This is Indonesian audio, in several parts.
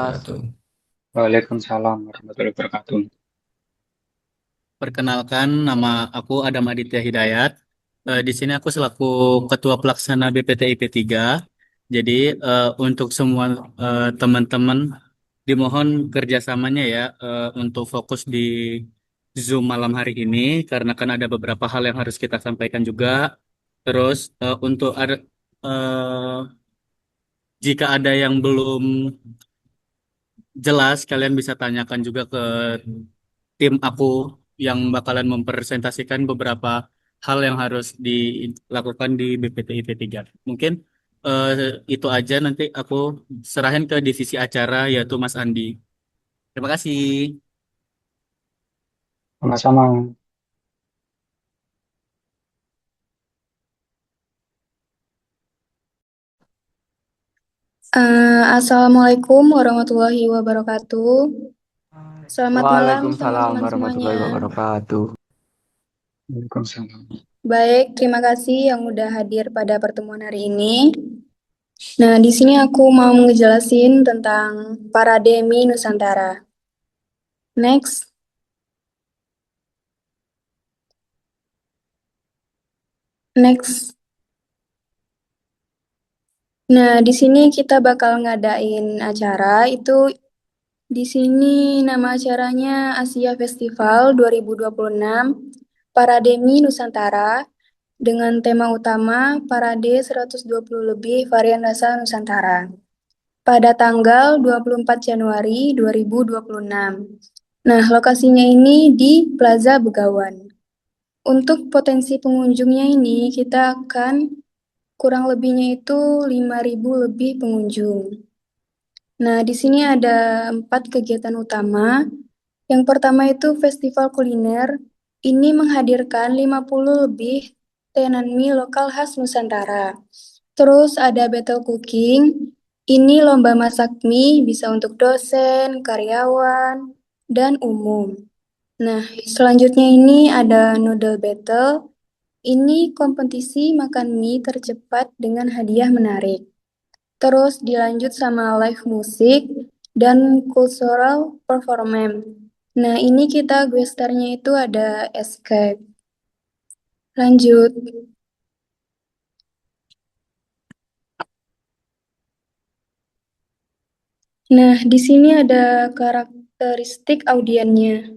wabarakatuh. Waalaikumsalam warahmatullahi wabarakatuh. Perkenalkan, nama aku Adam Aditya Hidayat. Di sini aku selaku Ketua Pelaksana BPTIP 3. Jadi untuk semua teman-teman dimohon kerjasamanya ya untuk fokus di Zoom malam hari ini karena kan ada beberapa hal yang harus kita sampaikan juga. Terus untuk ada jika ada yang belum jelas, kalian bisa tanyakan juga ke tim aku yang bakalan mempresentasikan beberapa hal yang harus dilakukan di BPTIP 3. Mungkin eh, itu aja, nanti aku serahin ke divisi acara yaitu Mas Andi. Terima kasih. Sama-sama. Assalamualaikum warahmatullahi wabarakatuh. Selamat malam Waalaikumsalam teman-teman semuanya. warahmatullahi wabarakatuh. Waalaikumsalam. Baik, terima kasih yang udah hadir pada pertemuan hari ini. Nah, di sini aku mau ngejelasin tentang Parade Mie Nusantara. Next. Next. Nah, di sini kita bakal ngadain acara itu. Di sini nama acaranya Asia Festival 2026 Parade Mie Nusantara dengan tema utama Parade 120 lebih varian rasa Nusantara pada tanggal 24 Januari 2026. Nah, lokasinya ini di Plaza Begawan. Untuk potensi pengunjungnya ini kita akan kurang lebihnya itu 5.000 lebih pengunjung. Nah, di sini ada 4 kegiatan utama. Yang pertama itu festival kuliner. Ini menghadirkan 50 lebih tenan mie lokal khas Nusantara. Terus ada battle cooking. Ini lomba masak mie bisa untuk dosen, karyawan, dan umum. Nah, selanjutnya ini ada noodle battle. Ini kompetisi makan mie tercepat dengan hadiah menarik. Terus dilanjut sama live musik dan cultural performance. Nah, ini kita gestarnya itu ada Escape. Lanjut. Nah, di sini ada karakteristik audiennya.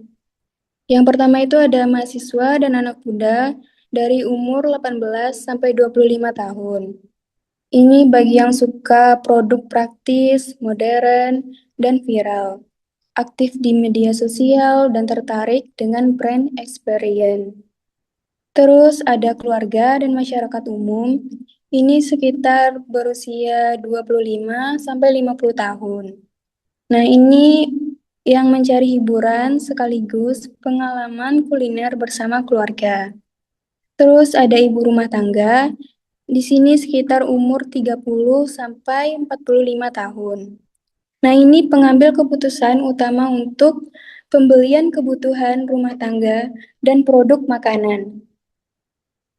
Yang pertama itu ada mahasiswa dan anak muda dari umur 18 sampai 25 tahun. Ini bagi yang suka produk praktis, modern, dan viral. Aktif di media sosial dan tertarik dengan brand experience. Terus ada keluarga dan masyarakat umum. Ini sekitar berusia 25 sampai 50 tahun. Nah, ini yang mencari hiburan sekaligus pengalaman kuliner bersama keluarga. Terus ada ibu rumah tangga. Di sini sekitar umur 30 sampai 45 tahun. Nah, ini pengambil keputusan utama untuk pembelian kebutuhan rumah tangga dan produk makanan.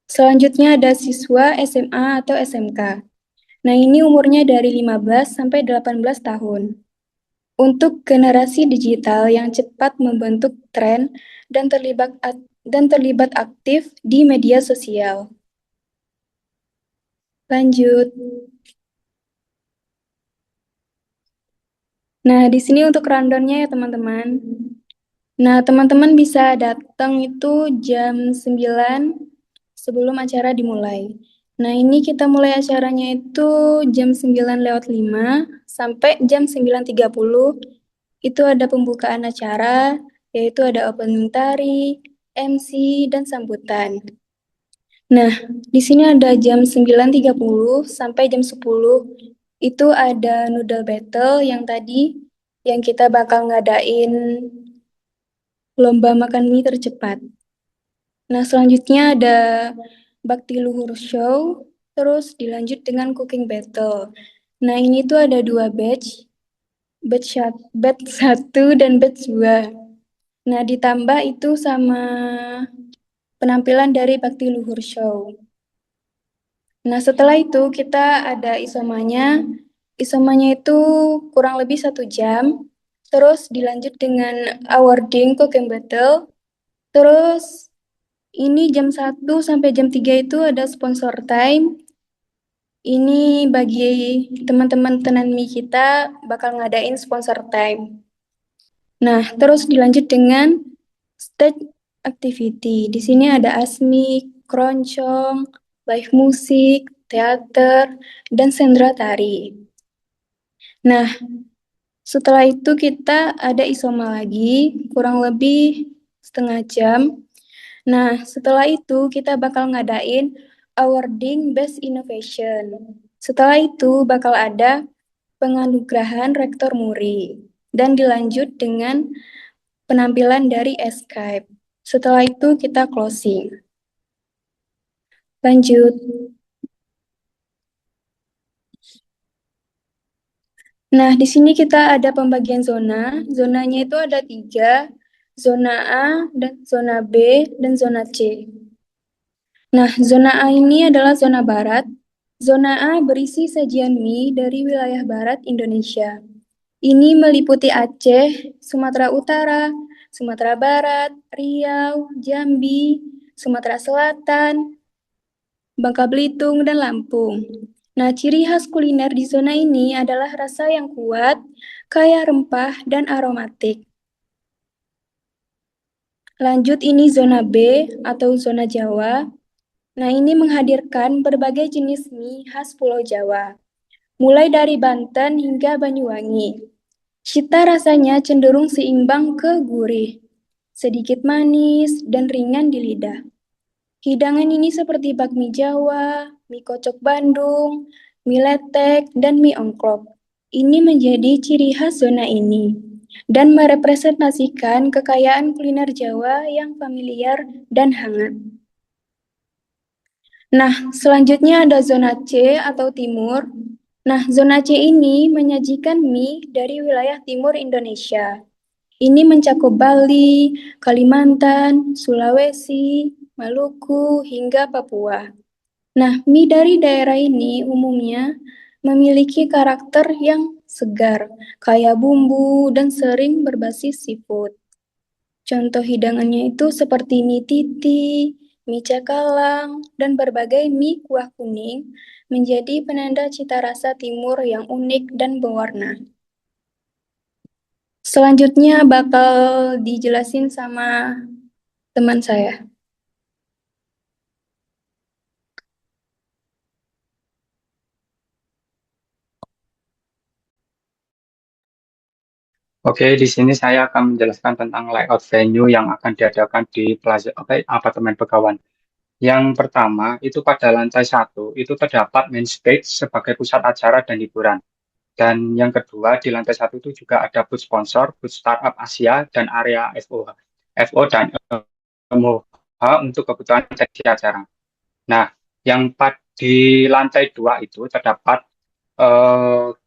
Selanjutnya ada siswa SMA atau SMK. Nah, ini umurnya dari 15 sampai 18 tahun. Untuk generasi digital yang cepat membentuk tren dan terlibat aktif di media sosial. Lanjut. Nah, di sini untuk rundown-nya ya teman-teman. Nah, teman-teman bisa datang itu jam 9 sebelum acara dimulai. Nah, ini kita mulai acaranya itu jam 9:05 sampai jam 9:30. Itu ada pembukaan acara, yaitu ada opening tari, MC, dan sambutan. Nah, di sini ada jam 9:30 sampai jam 10. Itu ada noodle battle yang tadi, yang kita bakal ngadain lomba makan mie tercepat. Nah, selanjutnya ada Bakti Luhur Show, terus dilanjut dengan Cooking Battle. Nah, ini tuh ada 2 batch 1 dan batch 2. Nah, ditambah itu sama penampilan dari Bakti Luhur Show. Nah, setelah itu kita ada isomanya, Isomanya itu kurang lebih 1 jam. Terus dilanjut dengan awarding cooking battle. Terus ini jam 1 sampai jam 3 itu ada sponsor time. Ini bagi teman-teman Tenanmi kita bakal ngadain sponsor time. Nah, terus dilanjut dengan stage activity. Di sini ada asmik, keroncong, live musik, teater, dan sendra tari. Nah, setelah itu kita ada isoma lagi, kurang lebih setengah jam. Nah, setelah itu kita bakal ngadain awarding Best Innovation. Setelah itu bakal ada penganugerahan Rektor Muri dan dilanjut dengan penampilan dari Escape. Setelah itu kita closing. Lanjut. Nah, di sini kita ada pembagian zona. Zonanya itu ada 3, zona A, dan zona B, dan zona C. Nah, zona A ini adalah zona barat. Zona A berisi sajian mie dari wilayah barat Indonesia. Ini meliputi Aceh, Sumatera Utara, Sumatera Barat, Riau, Jambi, Sumatera Selatan, Bangka Belitung, dan Lampung. Nah, ciri khas kuliner di zona ini adalah rasa yang kuat, kaya rempah, dan aromatik. Lanjut ini zona B atau zona Jawa. Nah, ini menghadirkan berbagai jenis mie khas Pulau Jawa, mulai dari Banten hingga Banyuwangi. Cita rasanya cenderung seimbang ke gurih, sedikit manis, dan ringan di lidah. Hidangan ini seperti bakmi Jawa, mie kocok Bandung, mie letek, dan mie ongklok. Ini menjadi ciri khas zona ini dan merepresentasikan kekayaan kuliner Jawa yang familiar dan hangat. Nah, selanjutnya ada zona C atau timur. Nah, zona C ini menyajikan mie dari wilayah timur Indonesia. Ini mencakup Bali, Kalimantan, Sulawesi, Maluku, hingga Papua. Nah, mie dari daerah ini umumnya memiliki karakter yang segar, kaya bumbu, dan sering berbasis seafood. Contoh hidangannya itu seperti mie titi, mie cakalang, dan berbagai mie kuah kuning menjadi penanda cita rasa timur yang unik dan berwarna. Selanjutnya bakal dijelasin sama teman saya. Oke, di sini saya akan menjelaskan tentang layout venue yang akan diadakan di Plaza Apartemen Begawan. Yang pertama, itu pada lantai 1, itu terdapat main stage sebagai pusat acara dan hiburan. Dan yang kedua, di lantai 1 itu juga ada booth sponsor, booth startup Asia, dan area FO dan MOH untuk kebutuhan sesi acara. Nah, di lantai 2 itu terdapat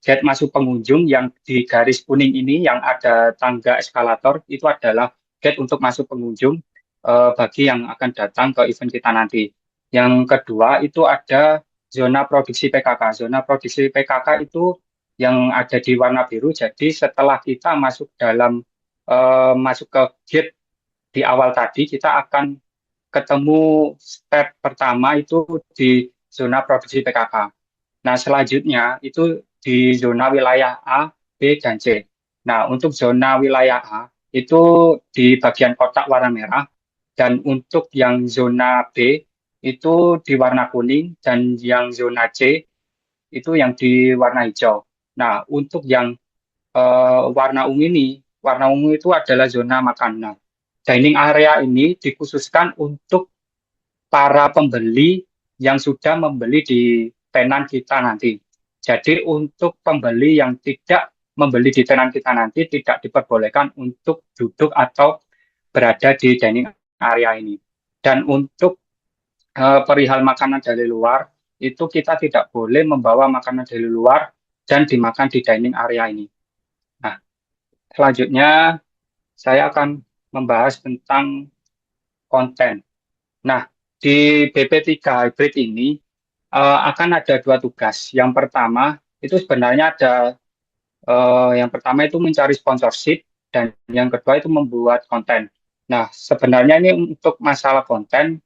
gate masuk pengunjung yang di garis kuning ini yang ada tangga eskalator itu adalah gate untuk masuk pengunjung bagi yang akan datang ke event kita nanti. Yang kedua itu ada zona produksi PKK. Zona produksi PKK itu yang ada di warna biru. Jadi setelah kita masuk ke gate di awal tadi, kita akan ketemu step pertama itu di zona produksi PKK. Nah, selanjutnya itu di zona wilayah A, B, dan C. Nah, untuk zona wilayah A itu di bagian kotak warna merah, dan untuk yang zona B itu di warna kuning, dan yang zona C itu yang di warna hijau. Nah, untuk yang warna ungu itu adalah zona makan. Nah, dining area ini dikhususkan untuk para pembeli yang sudah membeli di tenan kita nanti. Jadi untuk pembeli yang tidak membeli di tenan kita nanti tidak diperbolehkan untuk duduk atau berada di dining area ini. Dan untuk perihal makanan dari luar, itu kita tidak boleh membawa makanan dari luar dan dimakan di dining area ini. Nah, selanjutnya saya akan membahas tentang konten. Nah, di BP3 Hybrid ini akan ada 2 tugas. Yang pertama itu sebenarnya ada yang pertama itu mencari sponsorship dan yang kedua itu membuat konten. Nah, sebenarnya ini untuk masalah konten,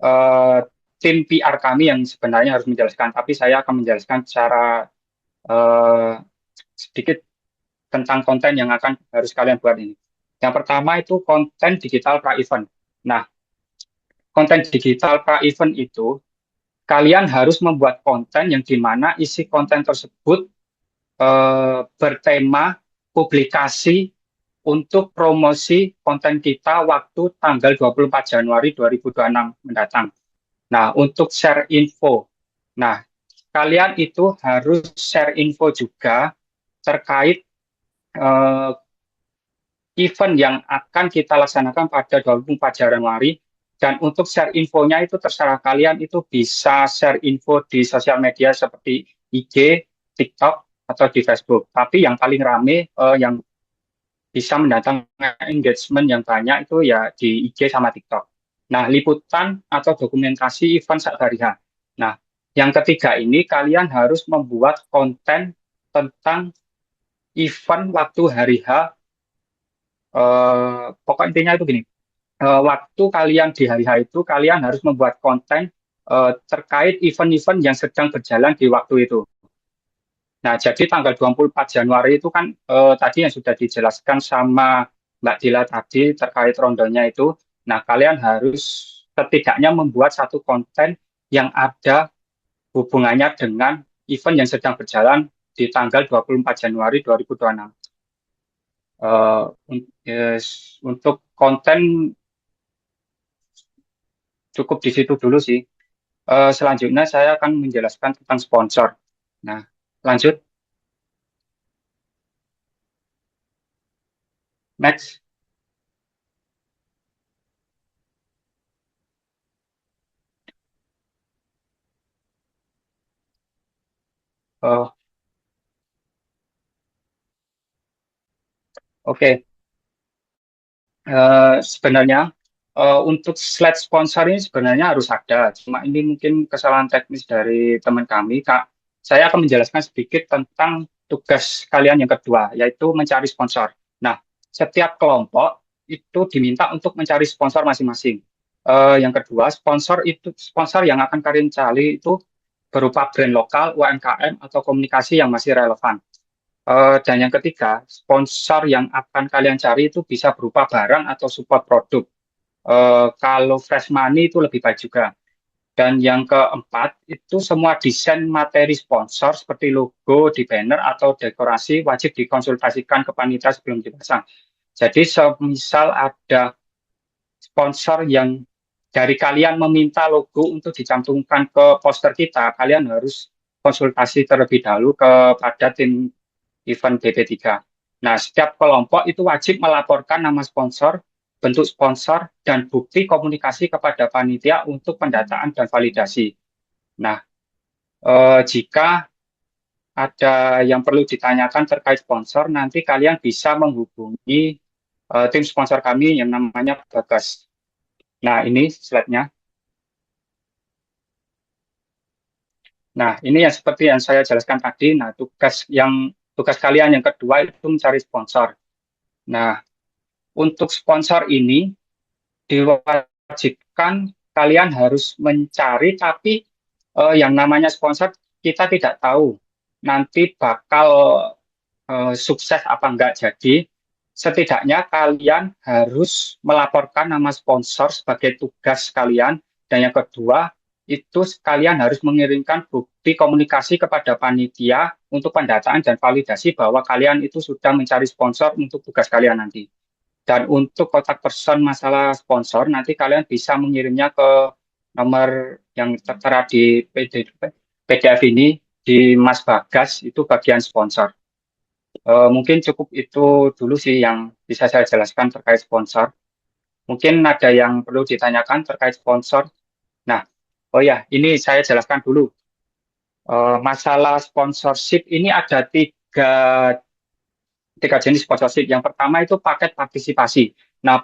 eh, tim PR kami yang sebenarnya harus menjelaskan, tapi saya akan menjelaskan secara eh, sedikit tentang konten yang akan harus kalian buat ini. Yang pertama itu konten digital pra-event. Nah, konten digital pra-event itu kalian harus membuat konten yang dimana isi konten tersebut bertema publikasi untuk promosi konten kita waktu tanggal 24 Januari 2026 mendatang. Nah, untuk share info. Nah, kalian itu harus share info juga terkait eh, event yang akan kita laksanakan pada 24 Januari. Dan untuk share infonya itu terserah kalian, itu bisa share info di sosial media seperti IG, TikTok, atau di Facebook. Tapi yang paling rame, yang bisa mendatangkan engagement yang banyak itu ya di IG sama TikTok. Nah, liputan atau dokumentasi event saat hari H. Nah, yang ketiga ini kalian harus membuat konten tentang event waktu hari H. Pokok intinya itu gini, waktu kalian di hari H itu kalian harus membuat konten terkait event-event yang sedang berjalan di waktu itu. Nah, jadi tanggal 24 Januari itu kan tadi yang sudah dijelaskan sama Mbak Dila tadi terkait rondonya itu. Nah, kalian harus setidaknya membuat satu konten yang ada hubungannya dengan event yang sedang berjalan di tanggal 24 Januari 2026. Untuk konten cukup di situ dulu sih. Selanjutnya saya akan menjelaskan tentang sponsor. Nah, lanjut, next. Eh, Oke. Sebenarnya untuk slide sponsor ini sebenarnya harus ada. Cuma ini mungkin kesalahan teknis dari teman kami, Kak. Saya akan menjelaskan sedikit tentang tugas kalian yang kedua, yaitu mencari sponsor. Nah, setiap kelompok itu diminta untuk mencari sponsor masing-masing. Yang kedua, sponsor yang akan kalian cari itu berupa brand lokal, UMKM, atau komunikasi yang masih relevan. Dan yang ketiga, sponsor yang akan kalian cari itu bisa berupa barang atau support produk. Kalau fresh money itu lebih baik juga. Dan yang keempat, itu semua desain materi sponsor seperti logo di banner atau dekorasi wajib dikonsultasikan ke panitia sebelum dipasang. Jadi, semisal ada sponsor yang dari kalian meminta logo untuk dicantumkan ke poster kita, kalian harus konsultasi terlebih dahulu kepada tim event BP3. Nah, setiap kelompok itu wajib melaporkan nama sponsor, bentuk sponsor, dan bukti komunikasi kepada panitia untuk pendataan dan validasi. Nah, jika ada yang perlu ditanyakan terkait sponsor, nanti kalian bisa menghubungi tim sponsor kami yang namanya Bagas. Nah, ini slide-nya. Nah, ini yang seperti yang saya jelaskan tadi. Nah, tugas kalian yang kedua itu mencari sponsor. Nah, untuk sponsor ini diwajibkan kalian harus mencari, tapi yang namanya sponsor kita tidak tahu nanti bakal sukses apa enggak. Jadi, setidaknya kalian harus melaporkan nama sponsor sebagai tugas kalian. Dan yang kedua, itu kalian harus mengirimkan bukti komunikasi kepada panitia untuk pendataan dan validasi bahwa kalian itu sudah mencari sponsor untuk tugas kalian nanti. Dan untuk kontak person masalah sponsor, nanti kalian bisa mengirimnya ke nomor yang tertera di PDF ini, di Mas Bagas, itu bagian sponsor. Mungkin cukup itu dulu sih yang bisa saya jelaskan terkait sponsor. Mungkin ada yang perlu ditanyakan terkait sponsor. Nah, oh ya, ini saya jelaskan dulu. Masalah sponsorship ini ada tiga jenis sponsorship. Yang pertama itu paket partisipasi. Nah,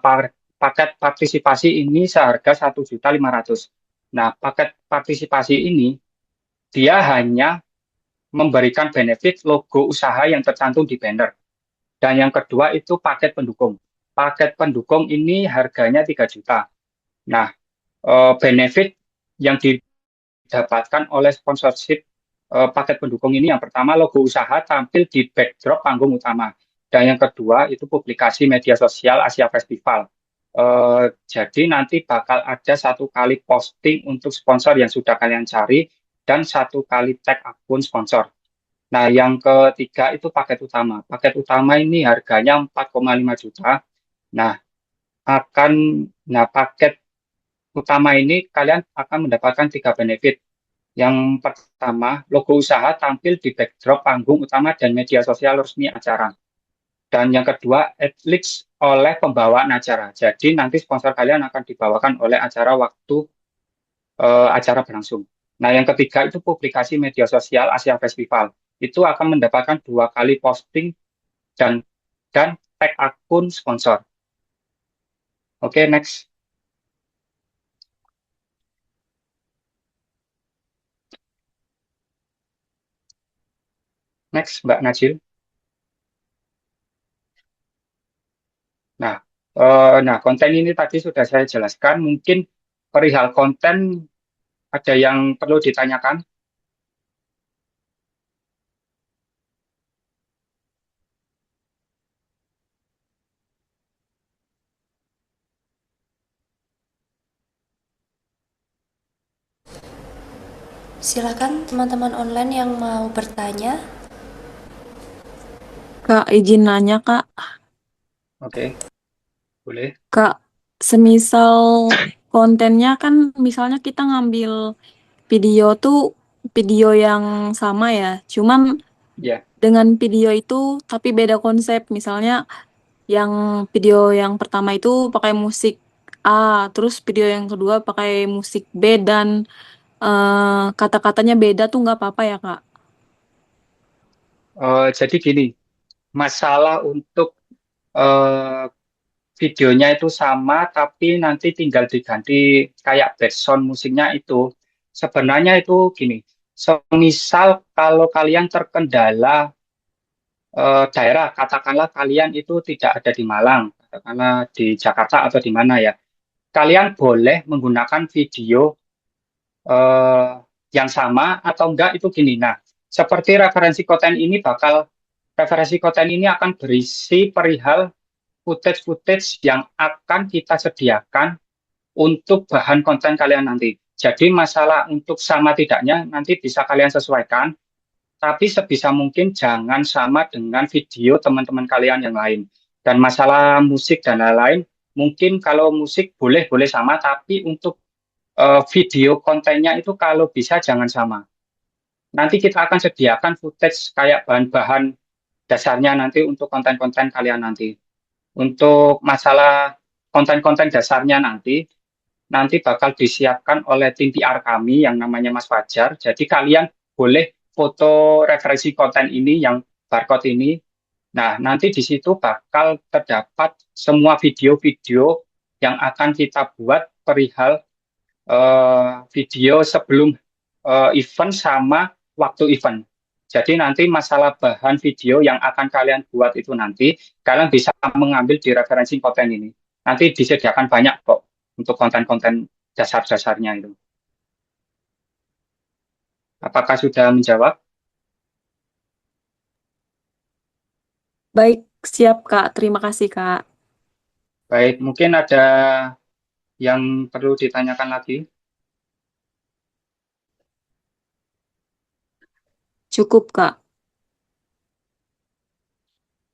paket partisipasi ini seharga 1.500.000. Nah, paket partisipasi ini dia hanya memberikan benefit logo usaha yang tercantum di banner. Dan yang kedua itu paket pendukung. Paket pendukung ini harganya 3 juta. Nah, benefit yang didapatkan oleh sponsorship paket pendukung ini yang pertama logo usaha tampil di backdrop panggung utama. Dan yang kedua itu publikasi media sosial Asia Festival. Jadi nanti bakal ada 1 kali posting untuk sponsor yang sudah kalian cari dan 1 kali tag akun sponsor. Nah, yang ketiga itu paket utama. Paket utama ini harganya 4,5 juta. Nah, paket utama ini kalian akan mendapatkan 3 benefit. Yang pertama, logo usaha tampil di backdrop panggung utama dan media sosial resmi acara. Dan yang kedua, adlibs oleh pembawaan acara. Jadi nanti sponsor kalian akan dibawakan oleh acara waktu acara berlangsung. Nah, yang ketiga itu publikasi media sosial Asia Festival. Itu akan mendapatkan 2 kali posting dan tag akun sponsor. Oke, next. Next, Mbak Najil. Nah, konten ini tadi sudah saya jelaskan. Mungkin perihal konten ada yang perlu ditanyakan? Silakan teman-teman online yang mau bertanya. Kak, izin nanya, Kak. Oke, boleh. Kak, semisal kontennya kan misalnya kita ngambil video tuh video yang sama ya. Cuman Ya, dengan video itu tapi beda konsep. Misalnya yang video yang pertama itu pakai musik A, terus video yang kedua pakai musik B dan kata-katanya beda tuh nggak apa-apa ya, Kak? jadi gini, masalah untuk eh, videonya itu sama, tapi nanti tinggal diganti kayak background musiknya itu. Sebenarnya itu gini, semisal kalau kalian terkendala daerah, katakanlah kalian itu tidak ada di Malang, katakanlah di Jakarta atau di mana ya, kalian boleh menggunakan video eh, yang sama atau enggak itu gini. Nah, seperti referensi konten ini akan berisi perihal footage-footage yang akan kita sediakan untuk bahan konten kalian nanti. Jadi masalah untuk sama tidaknya nanti bisa kalian sesuaikan, tapi sebisa mungkin jangan sama dengan video teman-teman kalian yang lain. Dan masalah musik dan lain-lain, mungkin kalau musik boleh-boleh sama, tapi untuk video kontennya itu kalau bisa jangan sama. Nanti kita akan sediakan footage kayak bahan-bahan dasarnya nanti untuk konten-konten kalian nanti. Untuk masalah konten-konten dasarnya nanti bakal disiapkan oleh tim PR kami yang namanya Mas Fajar. Jadi kalian boleh foto referensi konten ini yang barcode ini. Nah, nanti di situ bakal terdapat semua video-video yang akan kita buat perihal video sebelum event sama waktu event. Jadi nanti masalah bahan video yang akan kalian buat itu nanti, kalian bisa mengambil di referensi konten ini. Nanti disediakan banyak kok untuk konten-konten dasar-dasarnya itu. Apakah sudah menjawab? Baik, siap, Kak. Terima kasih, Kak. Baik, mungkin ada yang perlu ditanyakan lagi. Cukup, Kak.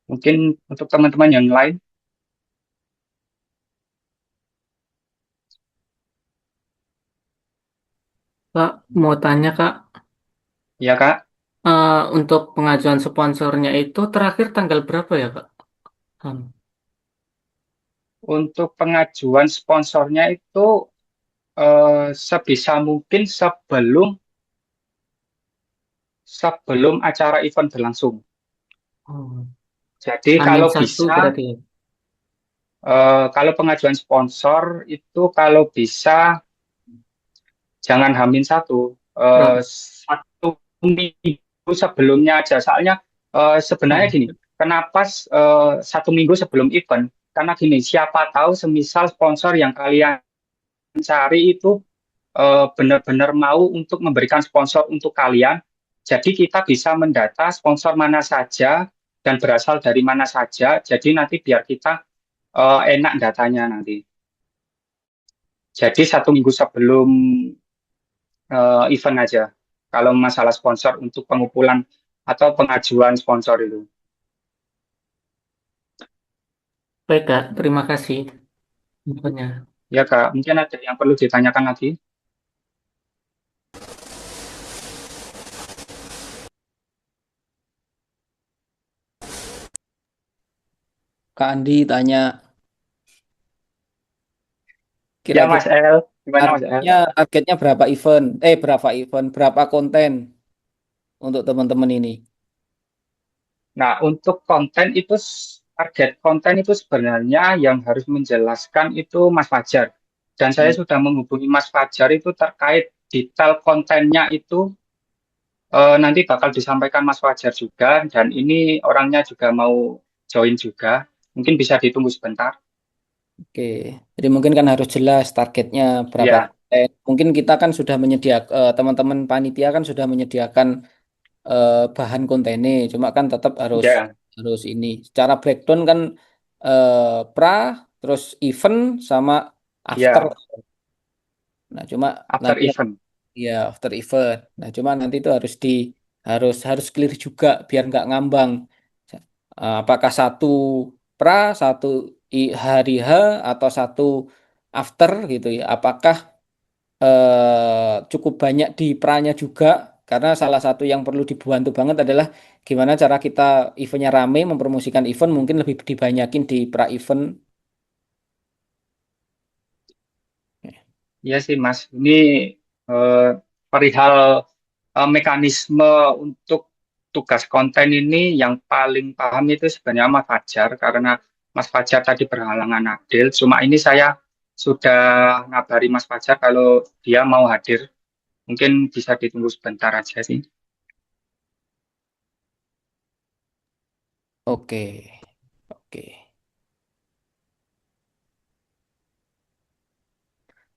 Mungkin untuk teman-teman yang lain. Kak, mau tanya Kak, Ya, Kak. untuk pengajuan sponsornya itu terakhir tanggal berapa ya Kak? Untuk pengajuan sponsornya itu sebisa mungkin sebelum acara event berlangsung. Oh, Jadi Hamin kalau satu bisa, berarti ya? kalau pengajuan sponsor itu kalau bisa jangan Hamin 1, Berapa? 1 minggu sebelumnya aja. Soalnya sebenarnya gini, kenapa 1 minggu sebelum event? Karena gini, siapa tahu semisal sponsor yang kalian cari itu benar-benar mau untuk memberikan sponsor untuk kalian. Jadi kita bisa mendata sponsor mana saja dan berasal dari mana saja. Jadi nanti biar kita enak datanya nanti. Jadi 1 minggu sebelum event aja. Kalau masalah sponsor untuk pengumpulan atau pengajuan sponsor itu. Baik, Kak. Terima kasih infonya. Ya Kak, mungkin ada yang perlu ditanyakan lagi. Kak Andi tanya Ya kira-kira Mas El, gimana Mas El? targetnya berapa event, berapa konten untuk teman-teman ini? Nah, untuk konten itu target konten itu sebenarnya yang harus menjelaskan itu Mas Fajar. Dan saya Hmm. sudah menghubungi Mas Fajar itu terkait detail kontennya itu nanti bakal disampaikan Mas Fajar juga. Dan ini orangnya juga mau join juga. Mungkin bisa ditunggu sebentar. Oke, jadi mungkin kan harus jelas targetnya berapa Ya, konten. Mungkin kita kan sudah menyediakan, teman-teman panitia kan sudah menyediakan bahan kontennya, cuma kan tetap harus ya, harus ini. Secara breakdown kan eh, pra, terus event sama after. ya, Nah, cuma after nanti event. ya after event. Nah, cuma nanti itu harus clear juga biar nggak ngambang. Apakah satu pra, satu hari H atau satu after gitu ya? Apakah cukup banyak di pranya juga? Karena salah satu yang perlu dibantu banget adalah gimana cara kita eventnya rame, mempromosikan event mungkin lebih dibanyakin di pra event. Iya sih Mas, ini eh, perihal mekanisme untuk tugas konten ini yang paling paham itu sebenarnya Mas Fajar karena Mas Fajar tadi berhalangan hadir. Cuma ini saya sudah ngabari Mas Fajar kalau dia mau hadir. Mungkin bisa ditunggu sebentar aja sih. Oke, oke.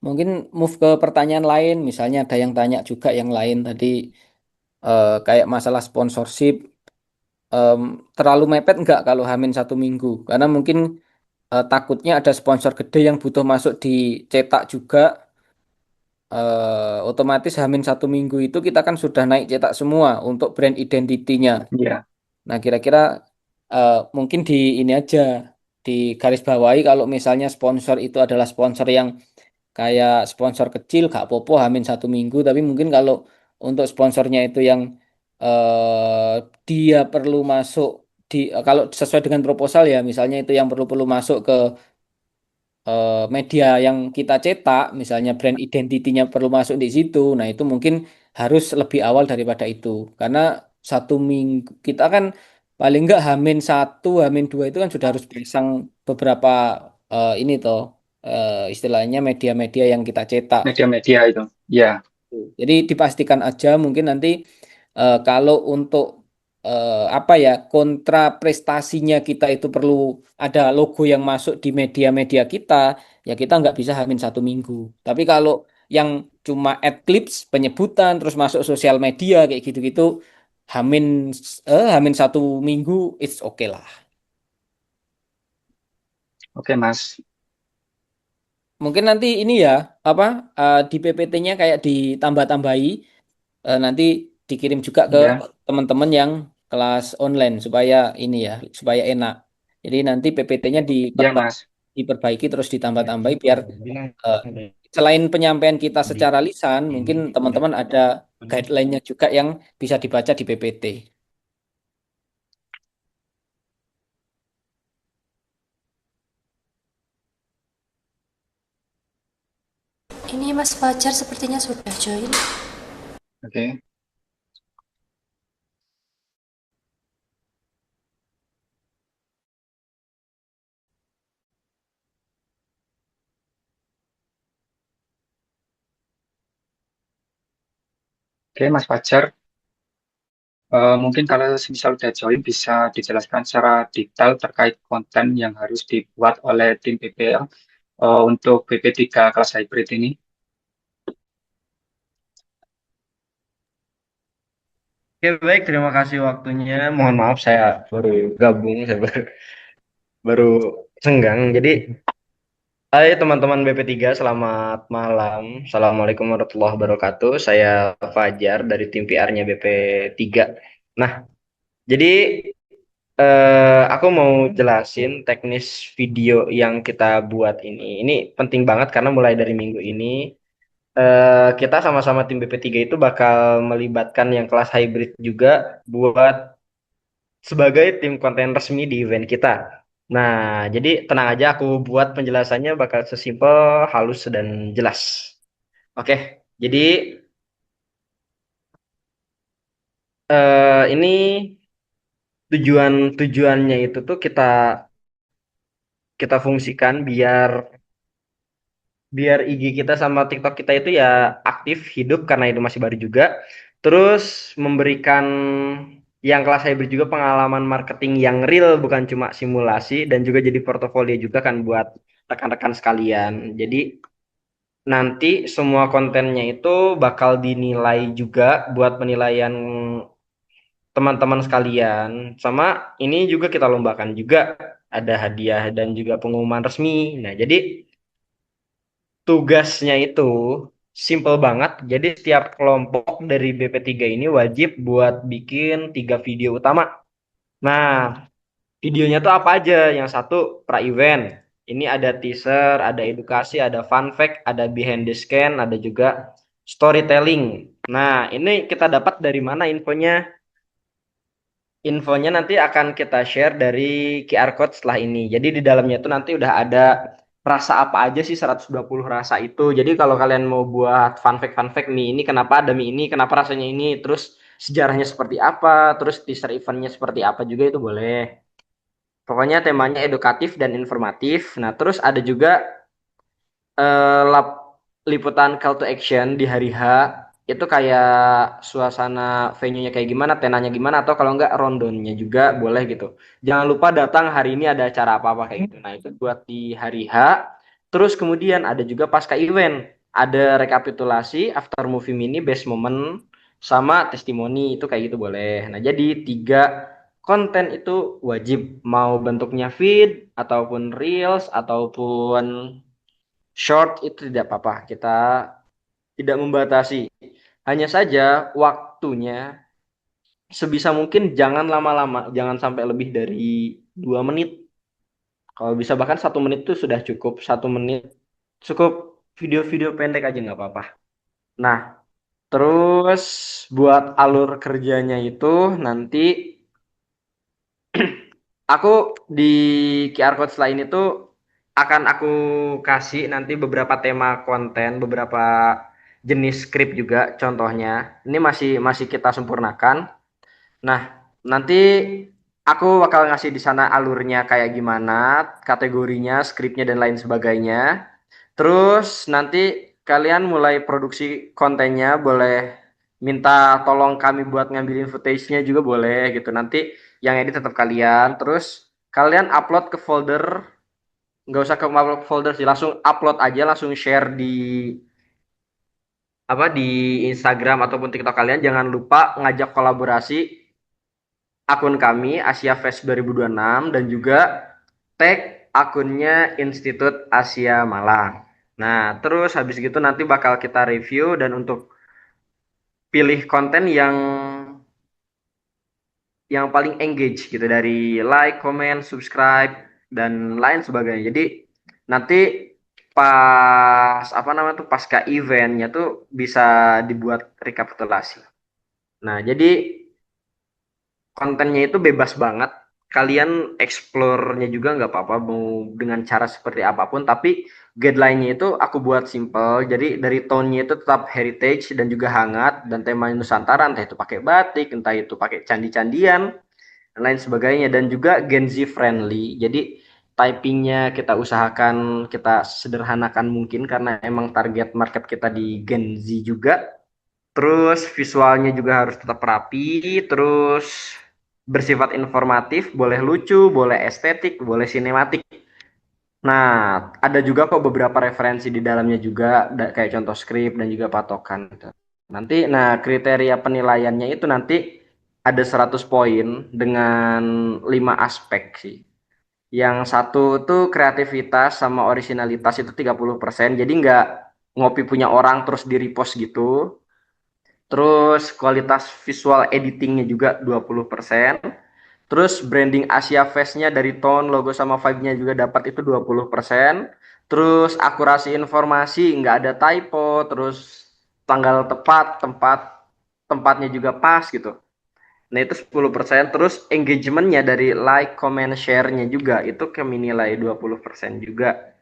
Mungkin move ke pertanyaan lain, misalnya ada yang tanya juga yang lain tadi kayak masalah sponsorship, em, terlalu mepet nggak kalau Hamin 1 minggu? Karena mungkin takutnya ada sponsor gede yang butuh masuk di cetak juga, otomatis Hamin 1 minggu itu kita kan sudah naik cetak semua untuk brand identitinya. Iya, Nah, kira-kira mungkin di ini aja, di garis bawahi kalau misalnya sponsor itu adalah sponsor yang kayak sponsor kecil gak popo Hamin 1 minggu, tapi mungkin kalau untuk sponsornya itu yang dia perlu masuk kalau sesuai dengan proposal ya, misalnya itu yang perlu perlu masuk ke media yang kita cetak, misalnya brand identitinya perlu masuk di situ, nah itu mungkin harus lebih awal daripada itu, karena 1 minggu kita kan paling nggak Hamin 1, Hamin 2 itu kan sudah harus pasang beberapa ini toh, istilahnya media-media yang kita cetak. media-media itu. Ya, Jadi dipastikan aja mungkin nanti kalau untuk apa ya kontra prestasinya kita itu perlu ada logo yang masuk di media-media kita, ya kita nggak bisa Hamin 1 minggu. Tapi kalau yang cuma ad clips penyebutan terus masuk sosial media kayak gitu-gitu Hamin Hamin 1 minggu it's okay lah. oke Mas. Mungkin nanti ini ya apa di PPT-nya kayak ditambah-tambahi, nanti dikirim juga ke Ya, teman-teman yang kelas online supaya ini ya, supaya enak. Jadi nanti PPT-nya ya Mas. diperbaiki terus ditambah-tambahi biar eh, selain penyampaian kita secara lisan, mungkin teman-teman ada guideline-nya juga yang bisa dibaca di PPT. Ini Mas Fajar sepertinya sudah join. Oke. Oke Mas Fajar. Mungkin kalau misal udah join bisa dijelaskan secara detail terkait konten yang harus dibuat oleh tim PPL untuk BP3 kelas hybrid ini. Oke, baik, terima kasih waktunya. Mohon maaf saya baru gabung, saya baru senggang. Jadi, hai teman-teman BP3, selamat malam. Assalamualaikum warahmatullahi wabarakatuh. Saya Fajar dari tim PR-nya BP3. Nah, jadi aku mau jelasin teknis video yang kita buat ini. Ini penting banget karena mulai dari minggu ini kita sama-sama tim BP3 itu bakal melibatkan yang kelas hybrid juga buat sebagai tim konten resmi di event kita. Nah, jadi tenang aja aku buat penjelasannya bakal sesimpel, halus, dan jelas. Oke, jadi ini tujuannya itu tuh kita kita fungsikan biar biar IG kita sama TikTok kita itu ya aktif, hidup karena itu masih baru juga. Terus memberikan yang kelas hybrid juga pengalaman marketing yang real, bukan cuma simulasi, dan juga jadi portofolio juga kan buat rekan-rekan sekalian. Jadi nanti semua kontennya itu bakal dinilai juga buat penilaian teman-teman sekalian. Sama ini juga kita lombakan juga, ada hadiah dan juga pengumuman resmi. Nah, jadi tugasnya itu simple banget. Jadi setiap kelompok dari BP3 ini wajib buat bikin 3 video utama. Nah, videonya tuh apa aja? Yang satu pra-event. Ini ada teaser, ada edukasi, ada fun fact, ada behind the scan, ada juga storytelling. Nah, ini kita dapat dari mana infonya? Infonya nanti akan kita share dari QR code setelah ini. Jadi di dalamnya itu nanti udah ada rasa apa aja sih 120 rasa itu. Jadi kalau kalian mau buat fun fact mie ini kenapa ada mie ini, kenapa rasanya ini, terus sejarahnya seperti apa, terus teaser eventnya seperti apa juga itu boleh. Pokoknya temanya edukatif dan informatif. Nah, terus ada juga liputan call to action di hari H itu kayak suasana venue-nya kayak gimana, tenanya gimana, atau kalau enggak rondonnya juga boleh gitu. Jangan lupa datang hari ini ada acara apa-apa kayak gitu. Nah, itu buat di hari H. Terus kemudian ada juga pasca event. Ada rekapitulasi, after movie mini, best moment, sama testimoni itu kayak gitu boleh. Nah, jadi 3 konten itu wajib mau bentuknya feed ataupun reels ataupun short itu tidak apa-apa. Kita tidak membatasi. Hanya saja waktunya sebisa mungkin jangan lama-lama, jangan sampai lebih dari 2 menit. Kalau bisa bahkan 1 menit itu sudah cukup. 1 menit cukup, video-video pendek aja nggak apa-apa. Nah, terus buat alur kerjanya itu nanti aku di QR code selain itu akan aku kasih nanti beberapa tema konten, beberapa jenis skrip juga contohnya. Ini masih masih kita sempurnakan. Nah, nanti aku bakal ngasih di sana alurnya kayak gimana, kategorinya, skripnya dan lain sebagainya. Terus nanti kalian mulai produksi kontennya, boleh minta tolong kami buat ngambilin footage-nya juga boleh gitu. Nanti yang edit tetap kalian. Terus kalian upload ke folder, nggak usah ke upload folder sih, langsung upload aja, langsung share di apa di Instagram ataupun TikTok kalian. Jangan lupa ngajak kolaborasi akun kami Asia Fest 2026 dan juga tag akunnya Institut Asia Malang. Nah, terus habis gitu nanti bakal kita review dan untuk pilih konten yang paling engage gitu dari like, comment, subscribe dan lain sebagainya. Jadi nanti pas apa namanya tuh pasca eventnya tuh bisa dibuat rekapitulasi. Nah, jadi kontennya itu bebas banget. Kalian explore-nya juga nggak apa-apa mau dengan cara seperti apapun, tapi guideline-nya itu aku buat simple. Jadi dari tone-nya itu tetap heritage dan juga hangat dan tema Nusantara, entah itu pakai batik, entah itu pakai candi-candian dan lain sebagainya, dan juga Gen Z friendly. Jadi typingnya kita usahakan kita sederhanakan mungkin karena emang target market kita di Gen Z juga. Terus visualnya juga harus tetap rapi, terus bersifat informatif, boleh lucu, boleh estetik, boleh sinematik. Nah, ada juga kok beberapa referensi di dalamnya juga, kayak contoh skrip dan juga patokan gitu. Nanti, nah kriteria penilaiannya itu nanti ada 100 poin dengan 5 aspek sih. Yang satu tuh kreativitas sama originalitas itu 30%, jadi nggak ngopi punya orang terus di repost gitu. Terus kualitas visual editingnya juga 20%. Terus branding Asia Fest-nya dari tone, logo sama vibe-nya juga dapat itu 20%. Terus akurasi informasi, nggak ada typo, terus tanggal tepat, tempatnya juga pas gitu. Nah itu 10%. Terus engagement-nya dari like, comment, share-nya juga itu kami nilai 20% juga.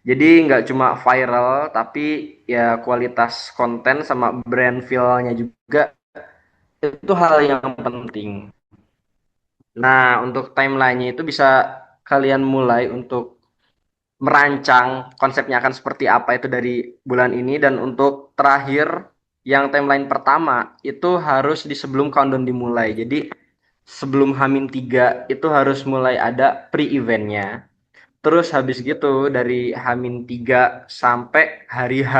Jadi nggak cuma viral, tapi ya kualitas konten sama brand feel-nya juga itu hal yang penting. Nah, untuk timeline-nya itu bisa kalian mulai untuk merancang konsepnya akan seperti apa itu dari bulan ini, dan untuk terakhir yang timeline pertama itu harus di sebelum countdown dimulai. Jadi sebelum H-3 itu harus mulai ada pre-eventnya. Terus habis gitu dari H-3 sampai hari H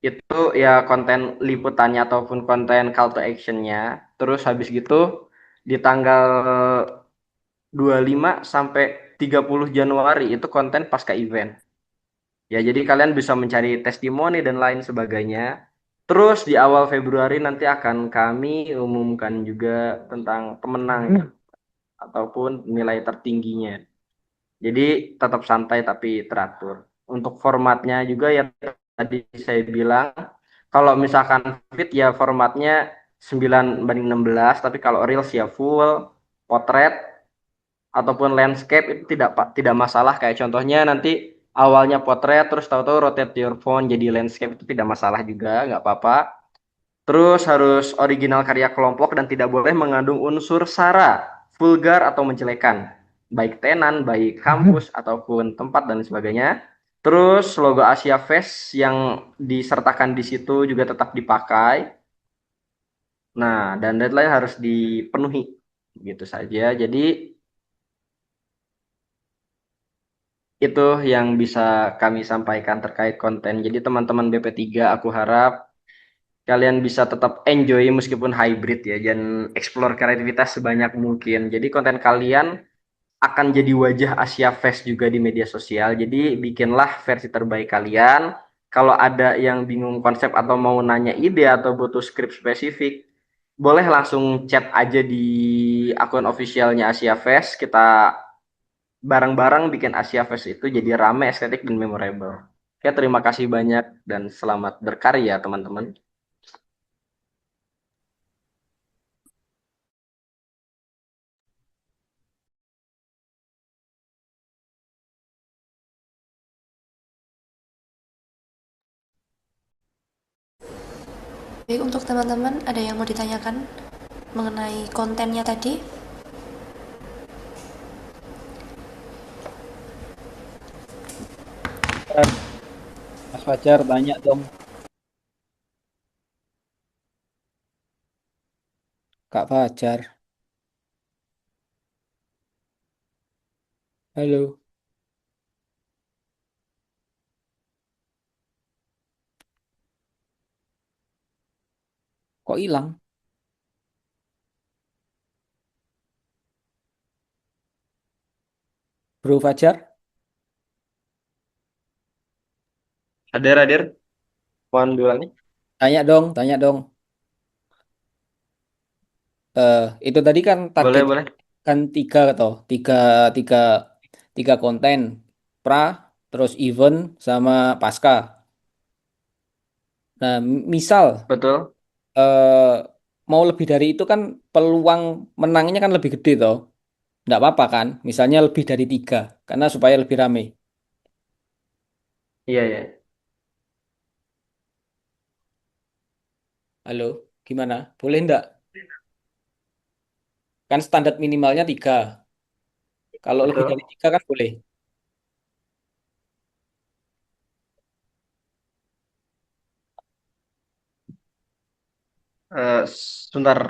itu ya konten liputannya ataupun konten call to actionnya. Terus habis gitu di tanggal 25 sampai 30 Januari itu konten pasca event. Ya, jadi kalian bisa mencari testimoni dan lain sebagainya. Terus di awal Februari nanti akan kami umumkan juga tentang pemenang ataupun nilai tertingginya. Jadi tetap santai tapi teratur. Untuk formatnya juga ya tadi saya bilang, kalau misalkan fit ya formatnya 9:16, tapi kalau reels ya full, potret ataupun landscape itu tidak masalah. Kayak contohnya nanti awalnya potret terus tahu-tahu rotate your phone jadi landscape, itu tidak masalah juga, nggak apa-apa. Terus harus original karya kelompok dan tidak boleh mengandung unsur sara, vulgar atau menjelekan, baik tenan, baik kampus ataupun tempat dan sebagainya. Terus logo Asia Fest yang disertakan di situ juga tetap dipakai. Nah, dan deadline harus dipenuhi. Gitu saja. Jadi itu yang bisa kami sampaikan terkait konten. Jadi teman-teman BP3, aku harap kalian bisa tetap enjoy meskipun hybrid ya, dan explore kreativitas sebanyak mungkin. Jadi konten kalian akan jadi wajah Asia Fest juga di media sosial. Jadi bikinlah versi terbaik kalian. Kalau ada yang bingung konsep atau mau nanya ide atau butuh skrip spesifik, boleh langsung chat aja di akun officialnya Asia Fest. Kita bareng-bareng bikin Asia Fest itu jadi rame, estetik, dan memorable. Oke, terima kasih banyak dan selamat berkarya teman-teman. Baik, untuk teman-teman ada yang mau ditanyakan mengenai kontennya tadi? Mas Fajar banyak dong. Kak Fajar. Halo. Kok hilang? Bro Fajar? Hadir, mohon duluan nih. Tanya dong, tanya dong. Itu tadi kan Boleh, target boleh. kan tiga atau tiga tiga tiga konten pra, terus event sama pasca. Nah, misal Betul. eh, mau lebih dari itu kan peluang menangnya kan lebih gede toh. Nggak apa-apa kan? Misalnya lebih dari tiga, karena supaya lebih rame. Iya, iya. Halo, gimana? Boleh nggak? Kan standar minimalnya tiga. Kalau lebih dari Betul. tiga kan boleh. Sebentar.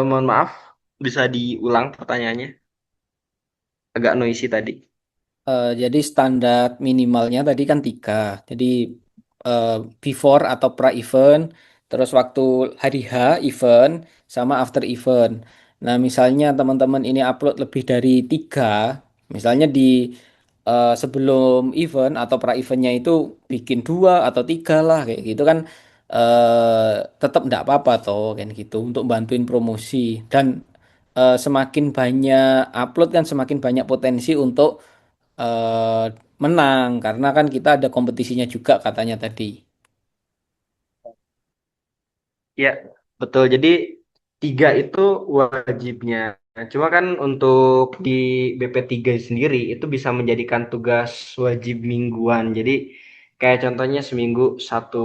Mohon maaf, bisa diulang pertanyaannya? Agak noisy tadi. Jadi standar minimalnya tadi kan 3. Jadi eh, before atau pra-event, terus waktu hari H event, sama after event. Nah, misalnya teman-teman ini upload lebih dari 3, misalnya di sebelum event atau pra-eventnya itu bikin 2 atau 3 lah, kayak gitu kan tetap enggak apa-apa toh, kan gitu, untuk bantuin promosi. Dan semakin banyak upload kan semakin banyak potensi untuk eh, menang karena kan kita ada kompetisinya juga katanya tadi. Ya, betul. Jadi 3 itu wajibnya. Cuma kan untuk di BP3 sendiri itu bisa menjadikan tugas wajib mingguan. Jadi kayak contohnya seminggu satu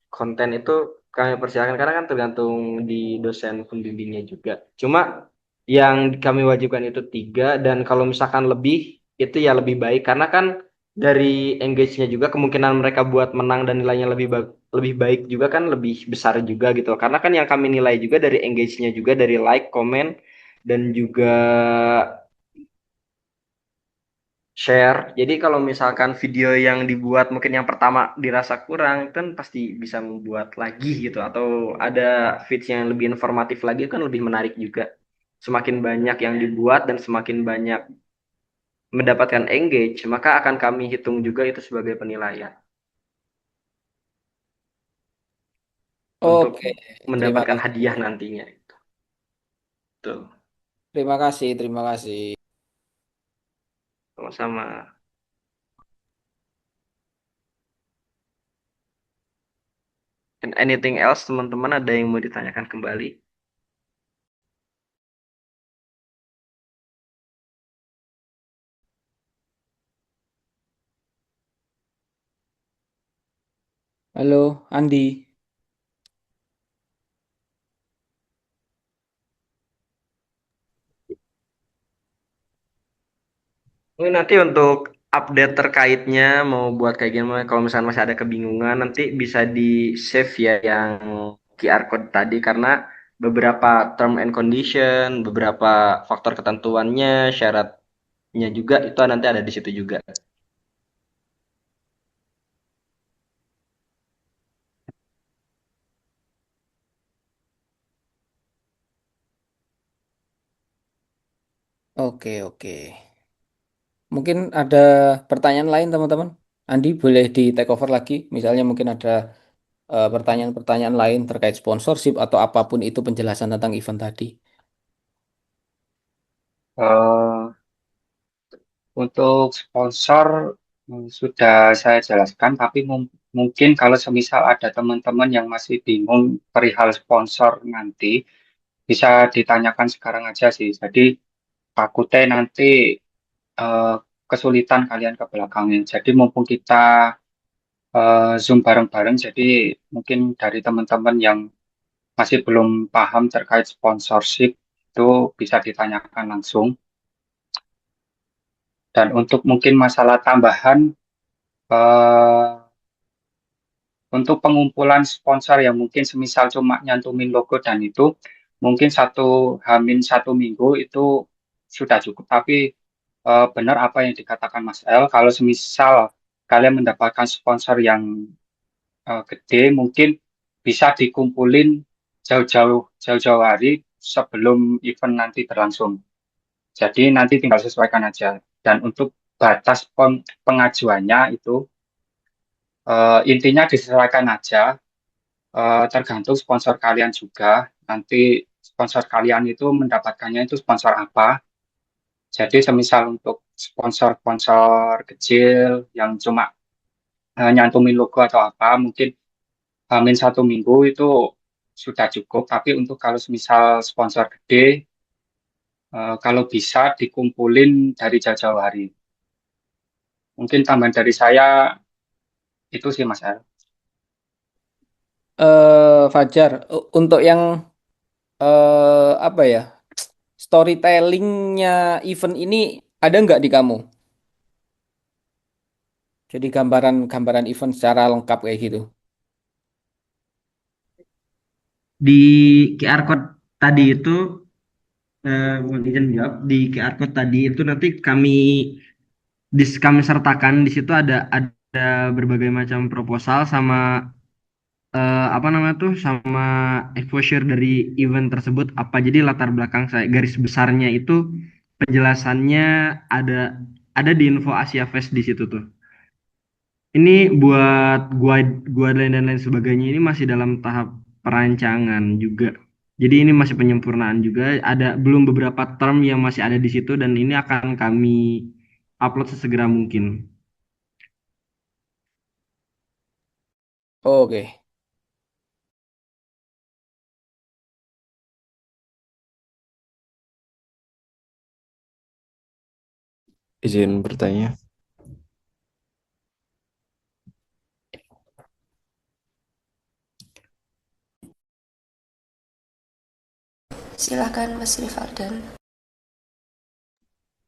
konten itu kami persilakan karena kan tergantung di dosen pembimbingnya juga. Cuma yang kami wajibkan itu 3 dan kalau misalkan lebih itu ya lebih baik karena kan dari engage-nya juga kemungkinan mereka buat menang dan nilainya lebih baik juga kan lebih besar juga gitu. Karena kan yang kami nilai juga dari engage-nya juga dari like, comment dan juga share. Jadi kalau misalkan video yang dibuat mungkin yang pertama dirasa kurang, kan pasti bisa membuat lagi gitu. Atau ada feeds yang lebih informatif lagi kan lebih menarik juga. Semakin banyak yang dibuat dan semakin banyak mendapatkan engage, maka akan kami hitung juga itu sebagai penilaian untuk Oke, terima mendapatkan kasih. hadiah nantinya. Tuh, Terima kasih, terima kasih. sama-sama. And anything else, teman-teman ada yang mau ditanyakan kembali? Halo, Andi. Ini nanti untuk update terkaitnya mau buat kayak gimana, kalau misalnya masih ada kebingungan, nanti bisa di save ya yang QR code tadi, karena beberapa term and condition, beberapa faktor ketentuannya, syaratnya juga, itu nanti ada di situ juga. Oke, oke. Mungkin ada pertanyaan lain, teman-teman. Andi boleh di take over lagi. Misalnya mungkin ada pertanyaan-pertanyaan lain terkait sponsorship atau apapun itu penjelasan tentang event tadi. Eh, untuk sponsor sudah saya jelaskan, tapi mungkin kalau semisal ada teman-teman yang masih bingung perihal sponsor nanti, bisa ditanyakan sekarang aja sih. Jadi takutnya nanti eh, kesulitan kalian ke belakangnya. Jadi mumpung kita Zoom bareng-bareng, jadi mungkin dari teman-teman yang masih belum paham terkait sponsorship itu bisa ditanyakan langsung. Dan untuk mungkin masalah tambahan, eh, untuk pengumpulan sponsor yang mungkin semisal cuma nyantumin logo dan itu, mungkin satu minggu itu sudah cukup. Tapi benar apa yang dikatakan Mas El, kalau semisal kalian mendapatkan sponsor yang gede, mungkin bisa dikumpulin jauh-jauh hari sebelum event nanti berlangsung. Jadi nanti tinggal sesuaikan aja. Dan untuk batas pengajuannya itu intinya disesuaikan aja, tergantung sponsor kalian juga. Nanti sponsor kalian itu mendapatkannya itu sponsor apa. Jadi semisal untuk sponsor-sponsor kecil yang cuma nyantumin logo atau apa, mungkin Hamin satu minggu itu sudah cukup. Tapi untuk kalau misal sponsor gede, kalau bisa dikumpulin dari jauh-jauh hari. Mungkin tambahan dari saya itu sih Mas El. Fajar, untuk yang apa ya, storytellingnya event ini ada nggak di kamu? Jadi gambaran-gambaran event secara lengkap kayak gitu. Di QR code tadi itu, mohon izin jawab, di QR code tadi itu nanti kami sertakan di situ ada berbagai macam proposal sama apa namanya tuh, sama exposure dari event tersebut apa. Jadi latar belakang saya garis besarnya itu penjelasannya ada ada di info Asia Fest di situ tuh. Ini buat guideline dan lain sebagainya ini masih dalam tahap perancangan juga. Jadi ini masih penyempurnaan juga. Ada belum beberapa term yang masih ada di situ dan ini akan kami upload sesegera mungkin. Oke. Izin bertanya. Silahkan Mas Rivaldan.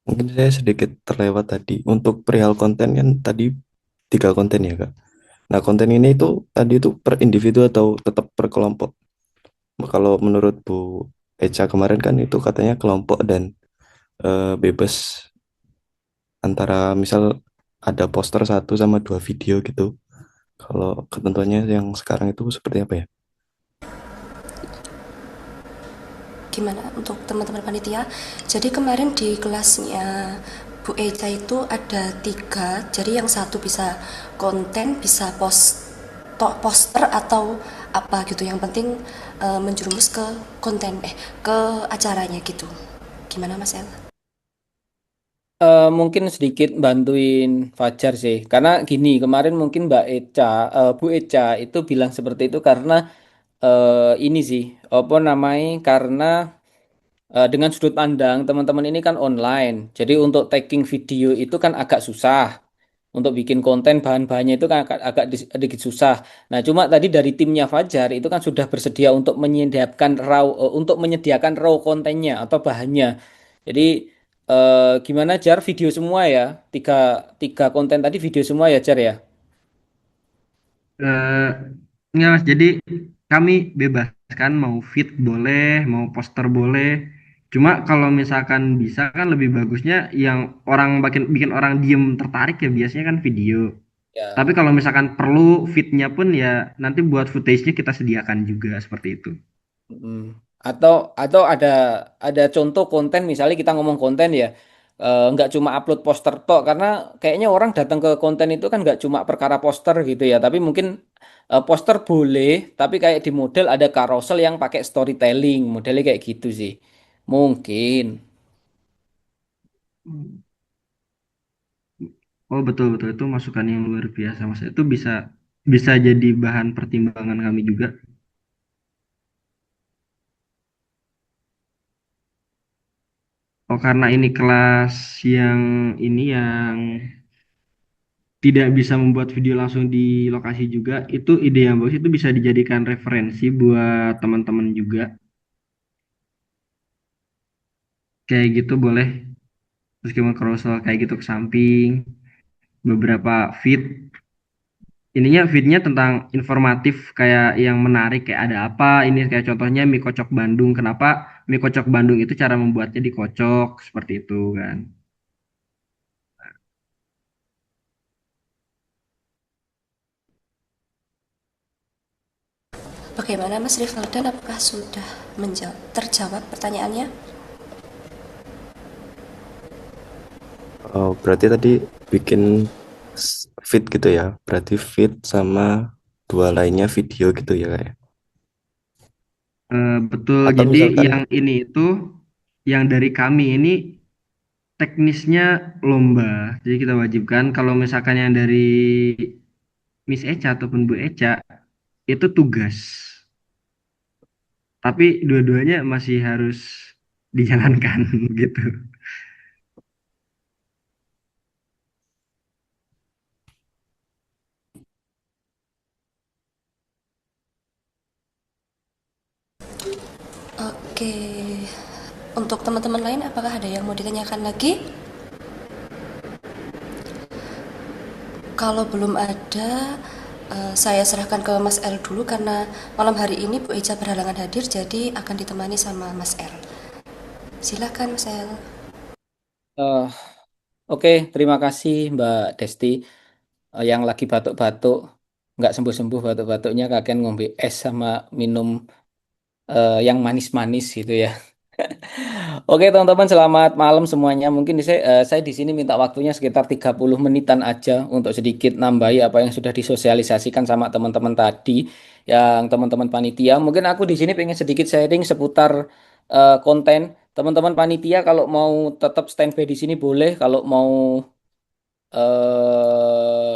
Mungkin saya sedikit terlewat tadi. Untuk perihal konten kan tadi 3 konten ya, Kak. Nah, konten ini itu tadi itu per individu atau tetap per kelompok? Kalau menurut Bu Eca kemarin kan itu katanya kelompok dan bebas antara misal ada poster 1 sama 2 video gitu. Kalau ketentuannya yang sekarang itu seperti apa ya? Gimana untuk teman-teman panitia? Jadi kemarin di kelasnya Bu Eca itu ada 3, jadi yang satu bisa konten, bisa poster atau apa gitu. Yang penting menjerumus ke konten, ke acaranya gitu. Gimana Mas El? Mungkin sedikit bantuin Fajar sih, karena gini kemarin mungkin Bu Eca itu bilang seperti itu karena ini sih, apa namanya? Karena dengan sudut pandang teman-teman ini kan online, jadi untuk tagging video itu kan agak susah. Untuk bikin konten bahan-bahannya itu kan agak sedikit susah. Nah, cuma tadi dari timnya Fajar itu kan sudah bersedia untuk menyediakan raw kontennya atau bahannya. Jadi gimana Jar, video semua ya? Tiga tiga konten tadi video semua ya Jar ya? Eh, Enggak Mas, jadi kami bebas kan mau feed boleh, mau poster boleh. Cuma kalau misalkan bisa kan lebih bagusnya yang orang bikin bikin orang diem tertarik ya biasanya kan video. Tapi Ya. kalau misalkan perlu feednya pun ya nanti buat footage-nya kita sediakan juga seperti itu. Mm. Atau ada contoh konten, misalnya kita ngomong konten ya, nggak cuma upload poster tok, karena kayaknya orang datang ke konten itu kan nggak cuma perkara poster gitu ya, tapi mungkin poster boleh, tapi kayak di model ada carousel yang pakai storytelling, modelnya kayak gitu sih, mungkin. Oh betul betul itu masukan yang luar biasa Mas. Itu bisa bisa jadi bahan pertimbangan kami juga. Oh karena ini kelas yang ini yang tidak bisa membuat video langsung di lokasi juga, itu ide yang bagus, itu bisa dijadikan referensi buat teman-teman juga. Kayak gitu boleh. Meskipun carousel kayak gitu ke samping, beberapa feed. Ininya feednya tentang informatif kayak yang menarik kayak ada apa. Ini kayak contohnya mie kocok Bandung. Kenapa mie kocok Bandung itu cara membuatnya dikocok seperti itu kan. Bagaimana Mas Rivaldan, apakah sudah terjawab pertanyaannya? Oh, berarti tadi bikin feed gitu ya. Berarti feed sama 2 lainnya video gitu ya, kayak. Betul. Atau Jadi misalkan yang ini itu yang dari kami ini teknisnya lomba. Jadi kita wajibkan kalau misalkan yang dari Miss Eca ataupun Bu Eca itu tugas. tapi dua-duanya masih harus dijalankan gitu. Oke, untuk teman-teman lain apakah ada yang mau ditanyakan lagi? Kalau belum ada, saya serahkan ke Mas L dulu karena malam hari ini Bu Eja berhalangan hadir, jadi akan ditemani sama Mas L. Silakan Mas L. Eh, Oke, terima kasih Mbak Desti. Yang lagi batuk-batuk, nggak sembuh-sembuh batuk-batuknya, kakek ngombe es sama minum yang manis-manis gitu ya. Oke teman-teman, selamat malam semuanya. Mungkin saya di sini minta waktunya sekitar 30 menitan aja untuk sedikit nambahi apa yang sudah disosialisasikan sama teman-teman tadi, yang teman-teman panitia. Mungkin aku di sini pengen sedikit sharing seputar konten. Teman-teman panitia kalau mau tetap standby di sini boleh, kalau mau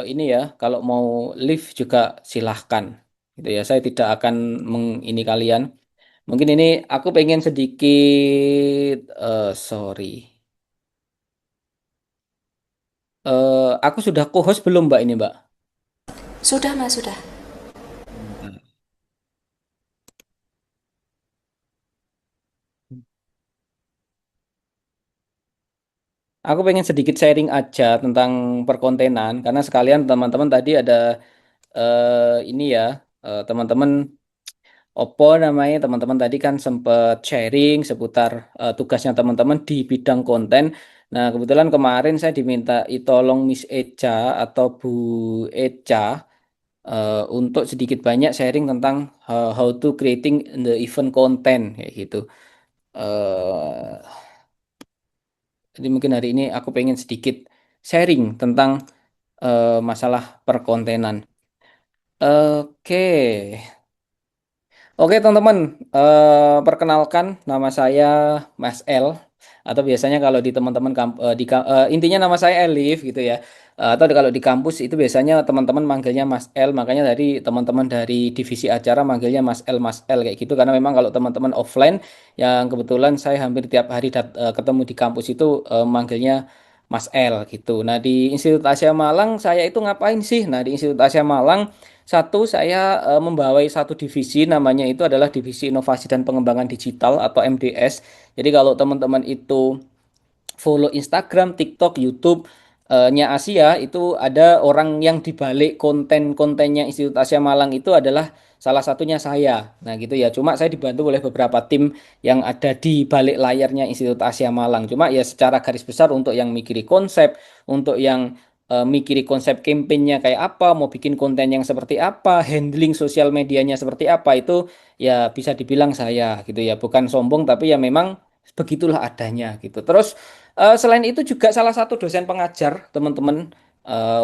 ini ya, kalau mau live juga silahkan. Gitu ya, saya tidak akan ini kalian. Mungkin ini aku pengen sedikit sorry. Aku sudah co-host belum Mbak ini Mbak? Sudah Mas, sudah. Bentar. Aku pengen sedikit sharing aja tentang perkontenan karena sekalian teman-teman tadi ada ini ya, teman-teman Oppo namanya, teman-teman tadi kan sempat sharing seputar tugasnya teman-teman di bidang konten. Nah, kebetulan kemarin saya diminta tolong Miss Echa atau Bu Echa untuk sedikit banyak sharing tentang how to creating the event content kayak gitu. Eh, jadi mungkin hari ini aku pengen sedikit sharing tentang masalah perkontenan. Oke. Oke teman-teman, perkenalkan nama saya Mas L, atau biasanya kalau di teman-teman intinya nama saya Elif gitu ya. Atau kalau di kampus itu biasanya teman-teman manggilnya Mas L, makanya dari teman-teman dari divisi acara manggilnya Mas L kayak gitu, karena memang kalau teman-teman offline yang kebetulan saya hampir tiap hari ketemu di kampus itu manggilnya Mas L gitu. Nah di Institut Asia Malang saya itu ngapain sih? Nah di Institut Asia Malang saya membawai satu divisi, namanya itu adalah Divisi Inovasi dan Pengembangan Digital atau MDS. Jadi kalau teman-teman itu follow Instagram, TikTok, YouTube nya Asia, itu ada orang yang dibalik konten-kontennya Institut Asia Malang itu adalah salah satunya saya. Nah gitu ya. Cuma saya dibantu oleh beberapa tim yang ada di balik layarnya Institut Asia Malang. Cuma ya secara garis besar untuk yang mikiri konsep, untuk yang mikiri konsep campaign-nya kayak apa, mau bikin konten yang seperti apa, handling sosial medianya seperti apa, itu ya bisa dibilang saya gitu ya. Bukan sombong tapi ya memang begitulah adanya gitu. Terus selain itu juga salah satu dosen pengajar teman-teman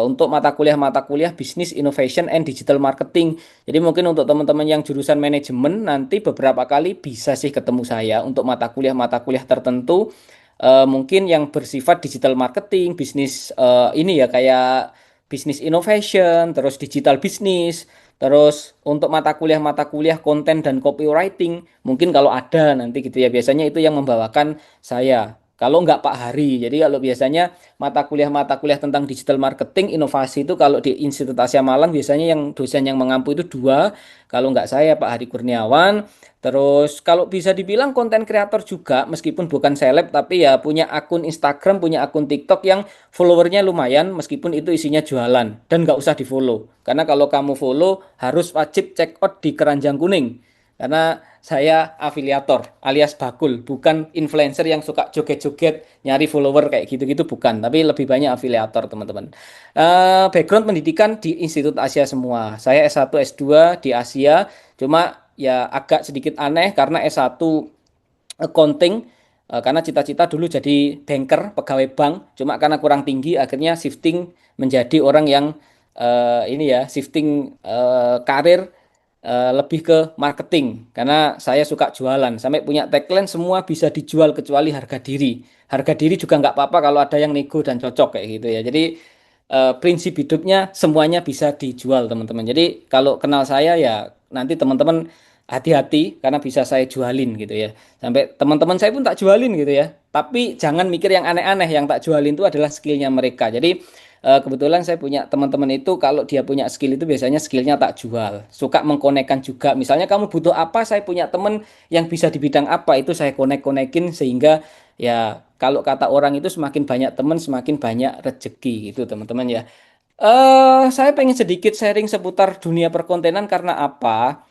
untuk mata kuliah Business Innovation and Digital Marketing. Jadi mungkin untuk teman-teman yang jurusan manajemen nanti beberapa kali bisa sih ketemu saya untuk mata kuliah tertentu. Mungkin yang bersifat digital marketing, bisnis ini ya kayak bisnis innovation, terus digital bisnis, terus untuk mata kuliah konten dan copywriting, mungkin kalau ada nanti gitu ya. Biasanya itu yang membawakan saya. Kalau nggak Pak Hari. Jadi kalau biasanya mata kuliah tentang digital marketing, inovasi itu kalau di Institut Asia Malang biasanya yang dosen yang mengampu itu dua. Kalau nggak saya Pak Hari Kurniawan. Terus kalau bisa dibilang konten kreator juga, meskipun bukan seleb, tapi ya punya akun Instagram, punya akun TikTok yang followernya lumayan, meskipun itu isinya jualan. Dan nggak usah di follow. Karena kalau kamu follow, harus wajib check out di keranjang kuning. Karena saya afiliator alias bakul, bukan influencer yang suka joget-joget, nyari follower kayak gitu-gitu, bukan. Tapi lebih banyak afiliator teman-teman. Background pendidikan di Institut Asia semua. Saya S1, S2 di Asia, cuma ya agak sedikit aneh karena S1 accounting, karena cita-cita dulu jadi banker, pegawai bank, cuma karena kurang tinggi akhirnya shifting menjadi orang yang ini ya, shifting karir lebih ke marketing karena saya suka jualan, sampai punya tagline semua bisa dijual kecuali harga diri. Harga diri juga nggak apa-apa kalau ada yang nego dan cocok kayak gitu ya. Jadi prinsip hidupnya semuanya bisa dijual teman-teman. Jadi kalau kenal saya ya nanti teman-teman hati-hati karena bisa saya jualin gitu ya. Sampai teman-teman saya pun tak jualin gitu ya. Tapi jangan mikir yang aneh-aneh, yang tak jualin itu adalah skillnya mereka. Jadi kebetulan saya punya teman-teman itu kalau dia punya skill itu biasanya skillnya tak jual. Suka mengkonekkan juga. Misalnya kamu butuh apa, saya punya teman yang bisa di bidang apa, itu saya konek-konekin sehingga ya kalau kata orang itu semakin banyak teman semakin banyak rezeki gitu teman-teman ya. Saya pengen sedikit sharing seputar dunia perkontenan karena apa?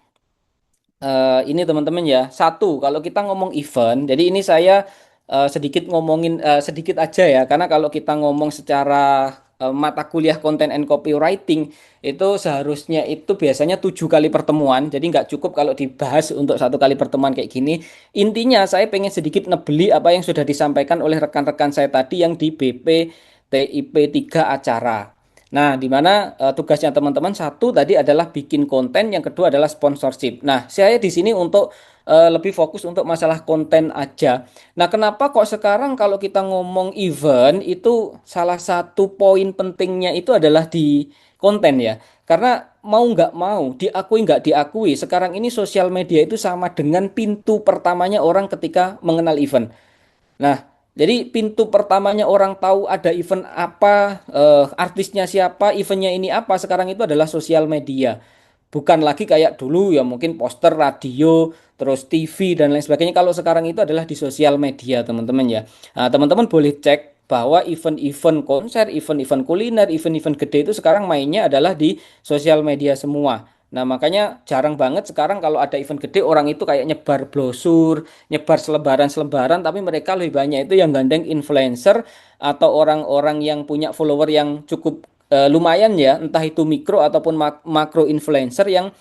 Ini teman-teman ya. Satu, kalau kita ngomong event, jadi ini saya sedikit ngomongin sedikit aja ya, karena kalau kita ngomong secara mata kuliah content and copywriting itu seharusnya itu biasanya 7 kali pertemuan, jadi nggak cukup kalau dibahas untuk 1 kali pertemuan kayak gini. Intinya saya pengen sedikit nebeli apa yang sudah disampaikan oleh rekan-rekan saya tadi yang di BPTIP 3 acara. Nah, di mana tugasnya teman-teman satu tadi adalah bikin konten, yang kedua adalah sponsorship. Nah, saya di sini untuk lebih fokus untuk masalah konten aja. Nah, kenapa kok sekarang kalau kita ngomong event itu salah satu poin pentingnya itu adalah di konten ya. Karena mau nggak mau, diakui nggak diakui, sekarang ini sosial media itu sama dengan pintu pertamanya orang ketika mengenal event. Nah, jadi pintu pertamanya orang tahu ada event apa, artisnya siapa, eventnya ini apa, sekarang itu adalah sosial media. Bukan lagi kayak dulu ya mungkin poster, radio, terus TV dan lain sebagainya. Kalau sekarang itu adalah di sosial media, teman-teman ya. Nah, teman-teman boleh cek bahwa event-event konser, event-event kuliner, event-event gede itu sekarang mainnya adalah di sosial media semua. Nah, makanya jarang banget sekarang kalau ada event gede orang itu kayak nyebar brosur, nyebar selebaran-selebaran, tapi mereka lebih banyak itu yang gandeng influencer atau orang-orang yang punya follower yang cukup lumayan ya, entah itu mikro ataupun makro influencer yang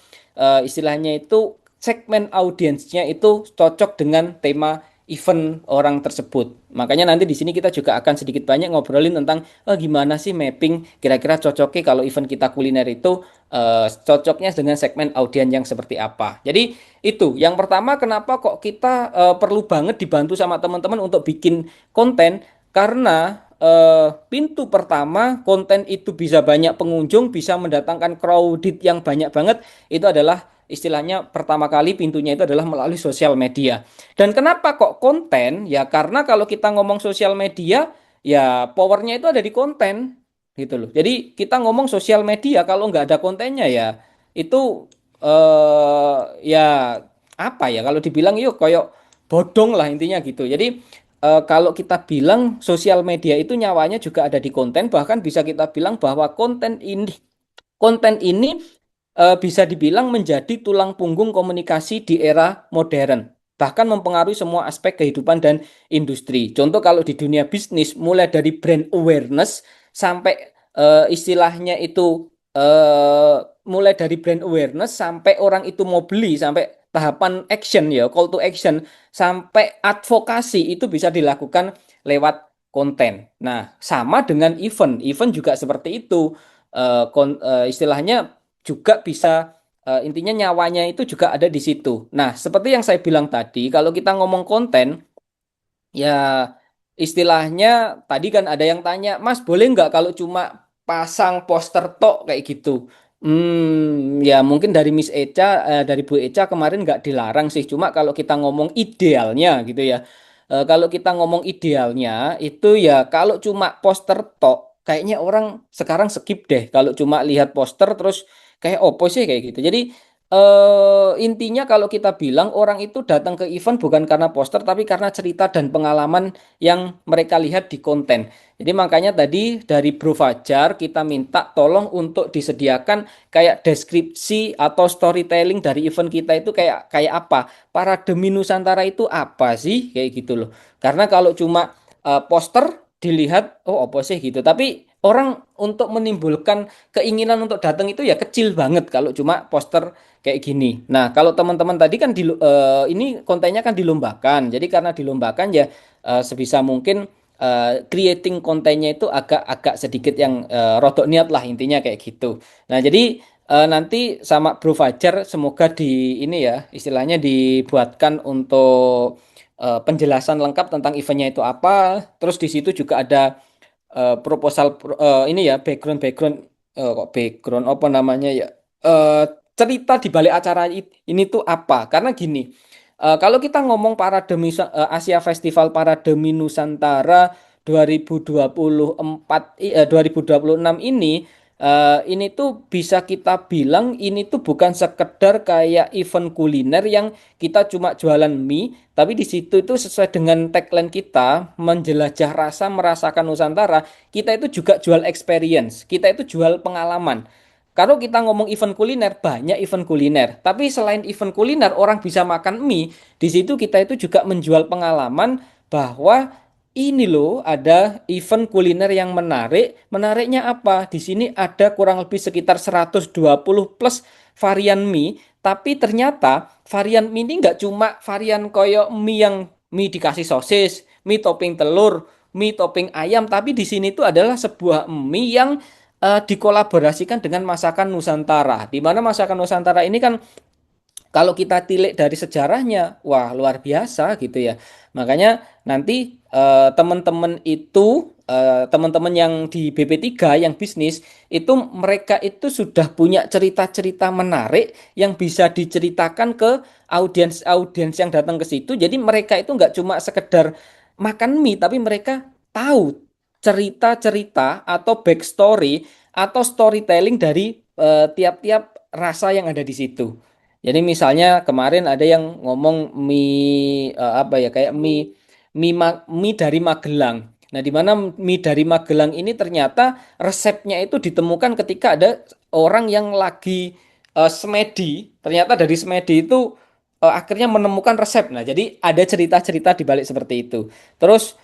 istilahnya itu segmen audiensnya itu cocok dengan tema event orang tersebut. Makanya nanti di sini kita juga akan sedikit banyak ngobrolin tentang gimana sih mapping kira-kira cocoknya kalau event kita kuliner itu cocoknya dengan segmen audiens yang seperti apa. Jadi itu yang pertama kenapa kok kita perlu banget dibantu sama teman-teman untuk bikin konten karena pintu pertama konten itu bisa banyak pengunjung, bisa mendatangkan crowded yang banyak banget itu adalah istilahnya pertama kali pintunya itu adalah melalui sosial media. Dan kenapa kok konten? Ya karena kalau kita ngomong sosial media, ya powernya itu ada di konten gitu loh. Jadi kita ngomong sosial media kalau nggak ada kontennya ya itu ya apa ya kalau dibilang yuk koyok bodong lah intinya gitu. Jadi kalau kita bilang sosial media itu nyawanya juga ada di konten, bahkan bisa kita bilang bahwa konten ini bisa dibilang menjadi tulang punggung komunikasi di era modern, bahkan mempengaruhi semua aspek kehidupan dan industri. Contoh kalau di dunia bisnis, mulai dari brand awareness sampai istilahnya itu mulai dari brand awareness sampai orang itu mau beli, sampai tahapan action ya, call to action, sampai advokasi itu bisa dilakukan lewat konten. Nah, sama dengan event juga seperti itu. Istilahnya juga bisa intinya nyawanya itu juga ada di situ. Nah, seperti yang saya bilang tadi, kalau kita ngomong konten, ya istilahnya tadi kan ada yang tanya, Mas boleh nggak kalau cuma pasang poster tok kayak gitu? Ya mungkin dari Miss Eca, dari Bu Eca kemarin nggak dilarang sih. Cuma kalau kita ngomong idealnya gitu ya. Kalau kita ngomong idealnya itu ya kalau cuma poster tok, kayaknya orang sekarang skip deh. Kalau cuma lihat poster terus kayak opo sih kayak gitu. Jadi intinya kalau kita bilang orang itu datang ke event bukan karena poster tapi karena cerita dan pengalaman yang mereka lihat di konten. Jadi makanya tadi dari Bro Fajar kita minta tolong untuk disediakan kayak deskripsi atau storytelling dari event kita itu kayak kayak apa. Parademi Nusantara itu apa sih kayak gitu loh. Karena kalau cuma poster dilihat oh apa sih gitu. Tapi orang untuk menimbulkan keinginan untuk datang itu ya kecil banget kalau cuma poster kayak gini. Nah, kalau teman-teman tadi kan ini kontennya kan dilombakan. Jadi karena dilombakan ya sebisa mungkin creating kontennya itu agak sedikit yang rodok niat lah intinya kayak gitu. Nah, jadi nanti sama Bro Fajar semoga di ini ya istilahnya dibuatkan untuk penjelasan lengkap tentang eventnya itu apa. Terus di situ juga ada proposal ini ya background kok background apa namanya ya eh, cerita di balik acara ini tuh apa? Karena gini, kalau kita ngomong Asia Festival Parademi Nusantara 2026 ini tuh bisa kita bilang ini tuh bukan sekedar kayak event kuliner yang kita cuma jualan mie, tapi di situ itu sesuai dengan tagline kita, menjelajah rasa merasakan Nusantara, kita itu juga jual experience, kita itu jual pengalaman. Kalau kita ngomong event kuliner, banyak event kuliner. Tapi selain event kuliner, orang bisa makan mie. Di situ kita itu juga menjual pengalaman bahwa ini loh ada event kuliner yang menarik. Menariknya apa? Di sini ada kurang lebih sekitar 120 plus varian mie. Tapi ternyata varian mie ini nggak cuma varian koyo mie yang mie dikasih sosis, mie topping telur, mie topping ayam. Tapi di sini itu adalah sebuah mie yang dikolaborasikan dengan masakan Nusantara. Di mana masakan Nusantara ini kan kalau kita tilik dari sejarahnya, wah luar biasa gitu ya. Makanya nanti teman-teman yang di BP3 yang bisnis itu mereka itu sudah punya cerita-cerita menarik yang bisa diceritakan ke audiens-audiens yang datang ke situ. Jadi mereka itu nggak cuma sekedar makan mie, tapi mereka tahu cerita-cerita atau backstory atau storytelling dari tiap-tiap rasa yang ada di situ. Jadi misalnya kemarin ada yang ngomong mie apa ya kayak mie dari Magelang. Nah, di mana mie dari Magelang ini ternyata resepnya itu ditemukan ketika ada orang yang lagi semedi. Ternyata dari semedi itu akhirnya menemukan resep. Nah, jadi ada cerita-cerita di balik seperti itu. Terus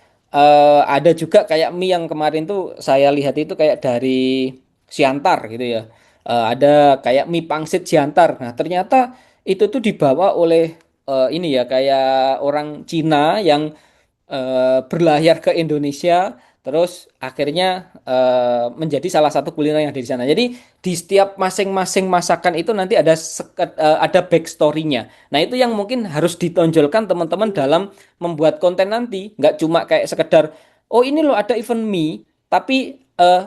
ada juga kayak mie yang kemarin tuh saya lihat itu kayak dari Siantar gitu ya. Ada kayak mie pangsit Siantar. Nah, ternyata itu tuh dibawa oleh ini ya kayak orang Cina yang berlayar ke Indonesia, terus akhirnya menjadi salah satu kuliner yang ada di sana. Jadi di setiap masing-masing masakan itu nanti ada backstory-nya. Nah, itu yang mungkin harus ditonjolkan teman-teman dalam membuat konten nanti. Nggak cuma kayak sekedar, oh ini loh ada event mie, tapi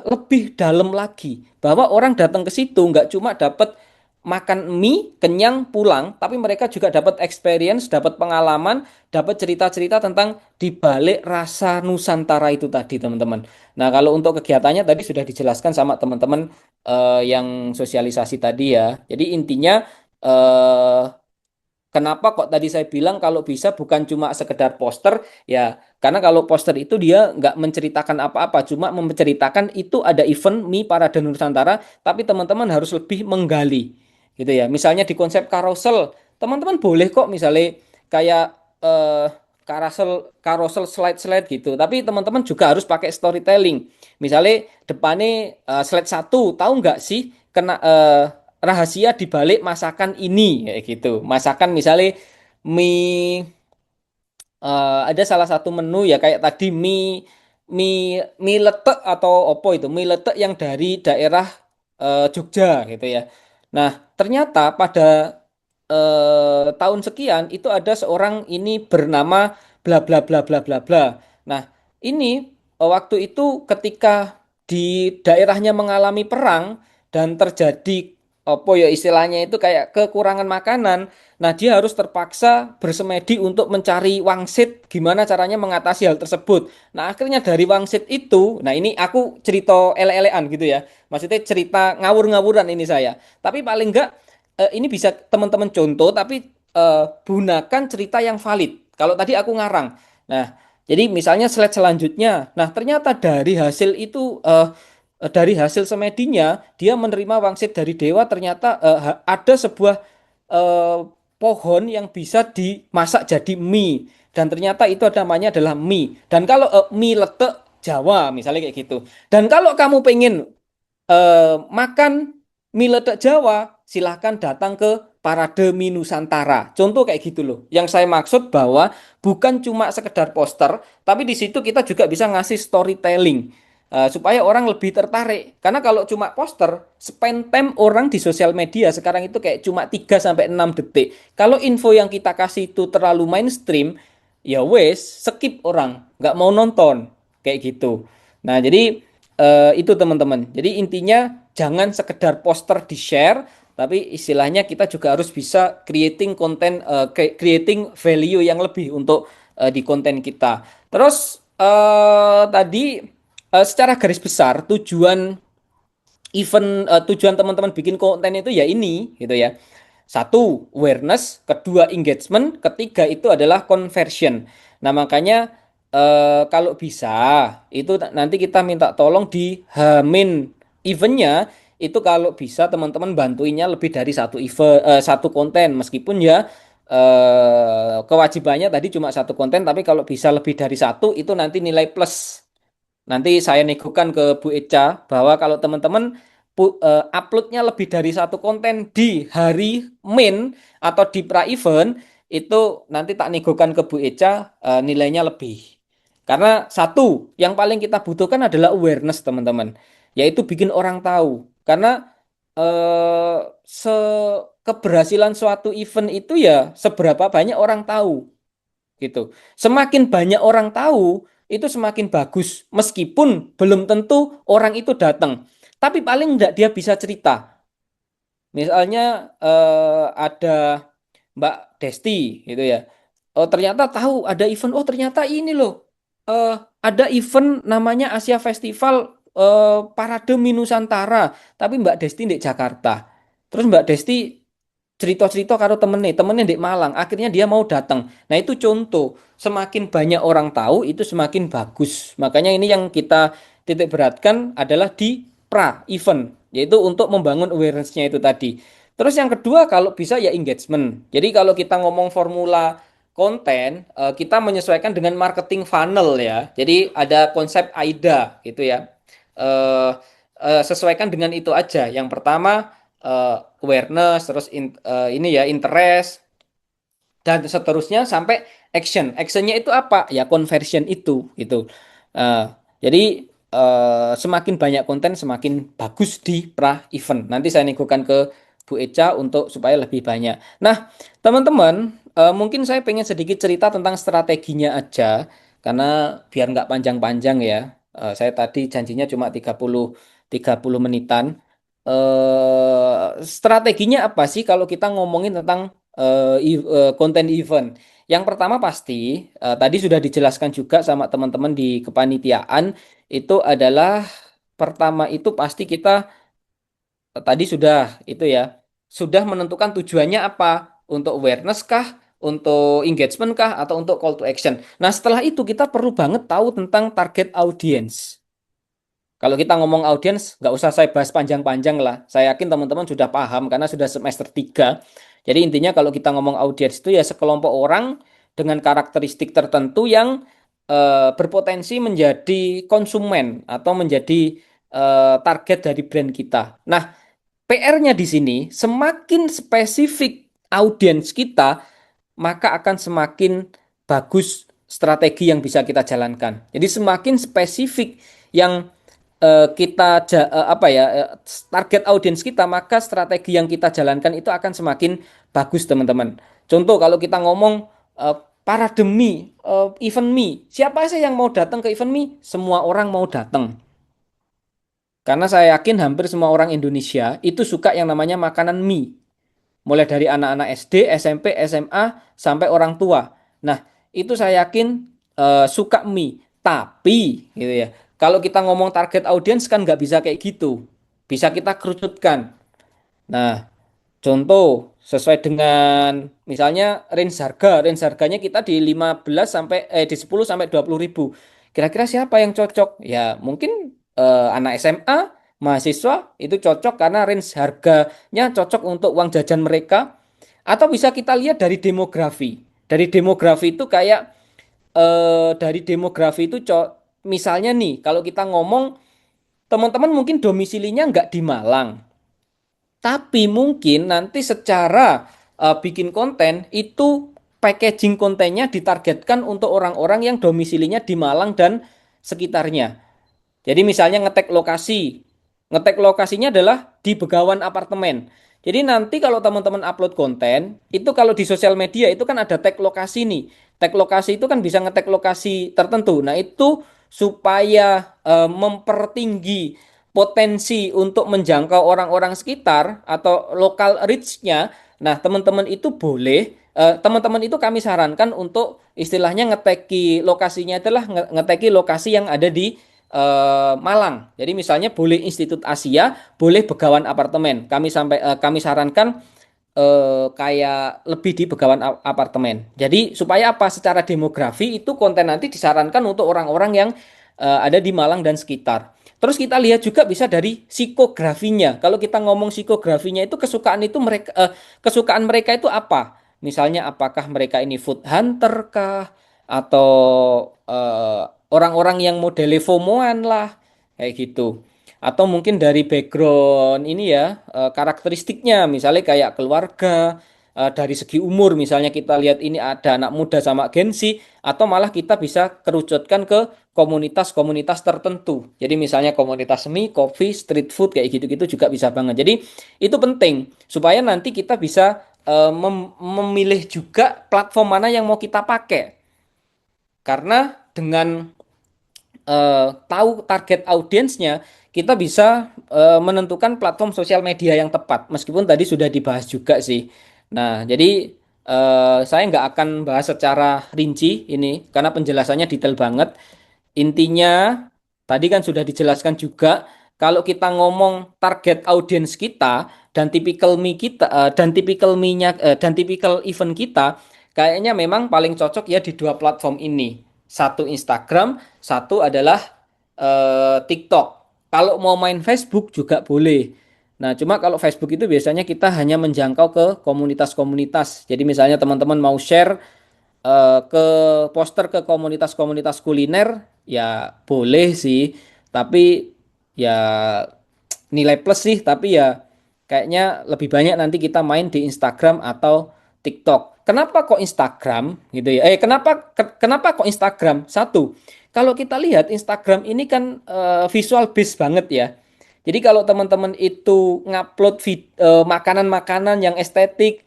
lebih dalam lagi. Bahwa orang datang ke situ nggak cuma dapat makan mie kenyang pulang, tapi mereka juga dapat experience, dapat pengalaman, dapat cerita-cerita tentang dibalik rasa Nusantara itu tadi, teman-teman. Nah, kalau untuk kegiatannya tadi sudah dijelaskan sama teman-teman yang sosialisasi tadi ya. Jadi intinya eh, kenapa kok tadi saya bilang kalau bisa bukan cuma sekedar poster ya, karena kalau poster itu dia nggak menceritakan apa-apa, cuma menceritakan itu ada event mie Parade Nusantara, tapi teman-teman harus lebih menggali gitu ya. Misalnya di konsep carousel, teman-teman boleh kok misalnya kayak eh, carousel slide-slide gitu, tapi teman-teman juga harus pakai storytelling. Misalnya depannya slide satu, tahu nggak sih kena rahasia di balik masakan ini kayak gitu. Masakan misalnya mie ada salah satu menu ya kayak tadi mie letek atau opo itu mie letek yang dari daerah Jogja gitu ya. Nah, ternyata pada tahun sekian itu ada seorang ini bernama bla bla bla bla bla bla. Nah, ini waktu itu ketika di daerahnya mengalami perang dan terjadi apa ya istilahnya itu kayak kekurangan makanan. Nah, dia harus terpaksa bersemedi untuk mencari wangsit gimana caranya mengatasi hal tersebut. Nah, akhirnya dari wangsit itu, nah ini aku cerita ele-elean gitu ya. Maksudnya cerita ngawur-ngawuran ini saya. Tapi paling enggak ini bisa teman-teman contoh tapi gunakan cerita yang valid. Kalau tadi aku ngarang. Nah, jadi misalnya slide selanjutnya. Nah, ternyata dari hasil itu dari hasil semedinya dia menerima wangsit dari dewa ternyata ada sebuah eh, pohon yang bisa dimasak jadi mie dan ternyata itu namanya adalah mie dan kalau mie letek Jawa misalnya kayak gitu dan kalau kamu pengen makan mie letek Jawa silahkan datang ke Parade Mie Nusantara contoh kayak gitu loh yang saya maksud bahwa bukan cuma sekedar poster tapi di situ kita juga bisa ngasih storytelling supaya orang lebih tertarik. Karena kalau cuma poster, spend time orang di sosial media sekarang itu kayak cuma 3 sampai 6 detik. Kalau info yang kita kasih itu terlalu mainstream, ya wes skip orang, nggak mau nonton kayak gitu. Nah, jadi itu teman-teman. Jadi intinya jangan sekedar poster di-share, tapi istilahnya kita juga harus bisa creating konten, creating value yang lebih untuk di konten kita. Terus tadi secara garis besar tujuan teman-teman bikin konten itu ya ini gitu ya. Satu, awareness, kedua engagement, ketiga itu adalah conversion. Nah, makanya kalau bisa itu nanti kita minta tolong di Hamin eventnya itu kalau bisa teman-teman bantuinnya lebih dari satu event, satu konten meskipun ya kewajibannya tadi cuma satu konten, tapi kalau bisa lebih dari satu itu nanti nilai plus. Nanti saya negokan ke Bu Eca bahwa kalau teman-teman uploadnya lebih dari satu konten di hari main atau di pra-event, itu nanti tak negokan ke Bu Eca nilainya lebih. Karena satu, yang paling kita butuhkan adalah awareness teman-teman. Yaitu bikin orang tahu. Karena eh, keberhasilan suatu event itu ya seberapa banyak orang tahu gitu. Semakin banyak orang tahu, itu semakin bagus. Meskipun belum tentu orang itu datang. Tapi paling enggak dia bisa cerita. Misalnya ada Mbak Desti gitu ya. Oh, ternyata tahu ada event. Oh, ternyata ini loh. Ada event namanya Asia Festival Parade Mie Nusantara. Tapi Mbak Desti di Jakarta. Terus Mbak Desti cerita-cerita karo temennya di Malang, akhirnya dia mau datang. Nah, itu contoh, semakin banyak orang tahu itu semakin bagus. Makanya ini yang kita titik beratkan adalah di pra event, yaitu untuk membangun awareness-nya itu tadi. Terus yang kedua kalau bisa ya engagement. Jadi kalau kita ngomong formula konten, kita menyesuaikan dengan marketing funnel ya. Jadi ada konsep AIDA gitu ya. Eh, Sesuaikan dengan itu aja. Yang pertama awareness, terus ini ya interest, dan seterusnya sampai action. Actionnya itu apa? Ya conversion itu, gitu. Eh, jadi semakin banyak konten semakin bagus di pra event. Nanti saya negokan ke Bu Eca untuk supaya lebih banyak. Nah, teman-teman, mungkin saya pengen sedikit cerita tentang strateginya aja, karena biar nggak panjang-panjang ya. Saya tadi janjinya cuma 30 menitan. Strateginya apa sih kalau kita ngomongin tentang konten event? Yang pertama pasti tadi sudah dijelaskan juga sama teman-teman di kepanitiaan itu adalah pertama itu pasti kita tadi sudah itu ya sudah menentukan tujuannya apa, untuk awareness kah, untuk engagement kah, atau untuk call to action. Nah, setelah itu kita perlu banget tahu tentang target audience. Kalau kita ngomong audiens, nggak usah saya bahas panjang-panjang lah. Saya yakin teman-teman sudah paham karena sudah semester 3. Jadi intinya kalau kita ngomong audiens itu ya sekelompok orang dengan karakteristik tertentu yang berpotensi menjadi konsumen atau menjadi target dari brand kita. Nah, PR-nya di sini semakin spesifik audiens kita, maka akan semakin bagus strategi yang bisa kita jalankan. Jadi semakin spesifik yang apa ya target audiens kita, maka strategi yang kita jalankan itu akan semakin bagus teman-teman. Contoh kalau kita ngomong parade mie, event mie, siapa sih yang mau datang ke event mie? Semua orang mau datang. Karena saya yakin hampir semua orang Indonesia itu suka yang namanya makanan mie. Mulai dari anak-anak SD, SMP, SMA, sampai orang tua. Nah, itu saya yakin suka mie. Tapi, gitu ya, kalau kita ngomong target audiens kan nggak bisa kayak gitu. Bisa kita kerucutkan. Nah, contoh sesuai dengan misalnya range harganya kita di 15 sampai di 10 sampai 20 ribu. Kira-kira siapa yang cocok? Ya, mungkin anak SMA, mahasiswa itu cocok karena range harganya cocok untuk uang jajan mereka. Atau bisa kita lihat dari demografi. Dari demografi itu kayak dari demografi itu misalnya nih, kalau kita ngomong teman-teman mungkin domisilinya nggak di Malang. Tapi mungkin nanti secara bikin konten itu packaging kontennya ditargetkan untuk orang-orang yang domisilinya di Malang dan sekitarnya. Jadi misalnya ngetek lokasi. Ngetek lokasinya adalah di Begawan Apartemen. Jadi nanti kalau teman-teman upload konten, itu kalau di sosial media itu kan ada tag lokasi nih. Tag lokasi itu kan bisa ngetek lokasi tertentu. Nah, itu supaya mempertinggi potensi untuk menjangkau orang-orang sekitar atau local reach-nya, nah teman-teman itu boleh, teman-teman itu kami sarankan untuk istilahnya ngeteki lokasinya adalah ngeteki lokasi yang ada di Malang. Jadi misalnya boleh Institut Asia, boleh Begawan Apartemen. Kami sarankan kayak lebih di Begawan Apartemen. Jadi supaya apa? Secara demografi itu konten nanti disarankan untuk orang-orang yang ada di Malang dan sekitar. Terus kita lihat juga bisa dari psikografinya. Kalau kita ngomong psikografinya itu kesukaan mereka itu apa? Misalnya apakah mereka ini food hunter kah atau orang-orang yang modele FOMO-an lah kayak gitu. Atau mungkin dari background ini ya, karakteristiknya misalnya kayak keluarga, dari segi umur misalnya kita lihat ini ada anak muda sama Gen Z, atau malah kita bisa kerucutkan ke komunitas-komunitas tertentu. Jadi misalnya komunitas seni, kopi, street food kayak gitu-gitu juga bisa banget. Jadi itu penting supaya nanti kita bisa memilih juga platform mana yang mau kita pakai. Karena dengan tahu target audiensnya, kita bisa menentukan platform sosial media yang tepat. Meskipun tadi sudah dibahas juga sih. Nah, jadi saya nggak akan bahas secara rinci ini karena penjelasannya detail banget. Intinya tadi kan sudah dijelaskan juga kalau kita ngomong target audiens kita dan typical me kita dan typical me-nya dan typical event kita kayaknya memang paling cocok ya di dua platform ini. Satu Instagram, satu adalah TikTok. Kalau mau main Facebook juga boleh. Nah, cuma kalau Facebook itu biasanya kita hanya menjangkau ke komunitas-komunitas. Jadi misalnya teman-teman mau share ke poster ke komunitas-komunitas kuliner, ya boleh sih. Tapi ya nilai plus sih, tapi ya kayaknya lebih banyak nanti kita main di Instagram atau TikTok. Kenapa kok Instagram gitu ya? Kenapa kok Instagram? Satu, kalau kita lihat Instagram ini kan visual based banget ya. Jadi kalau teman-teman itu ngupload makanan-makanan yang estetik,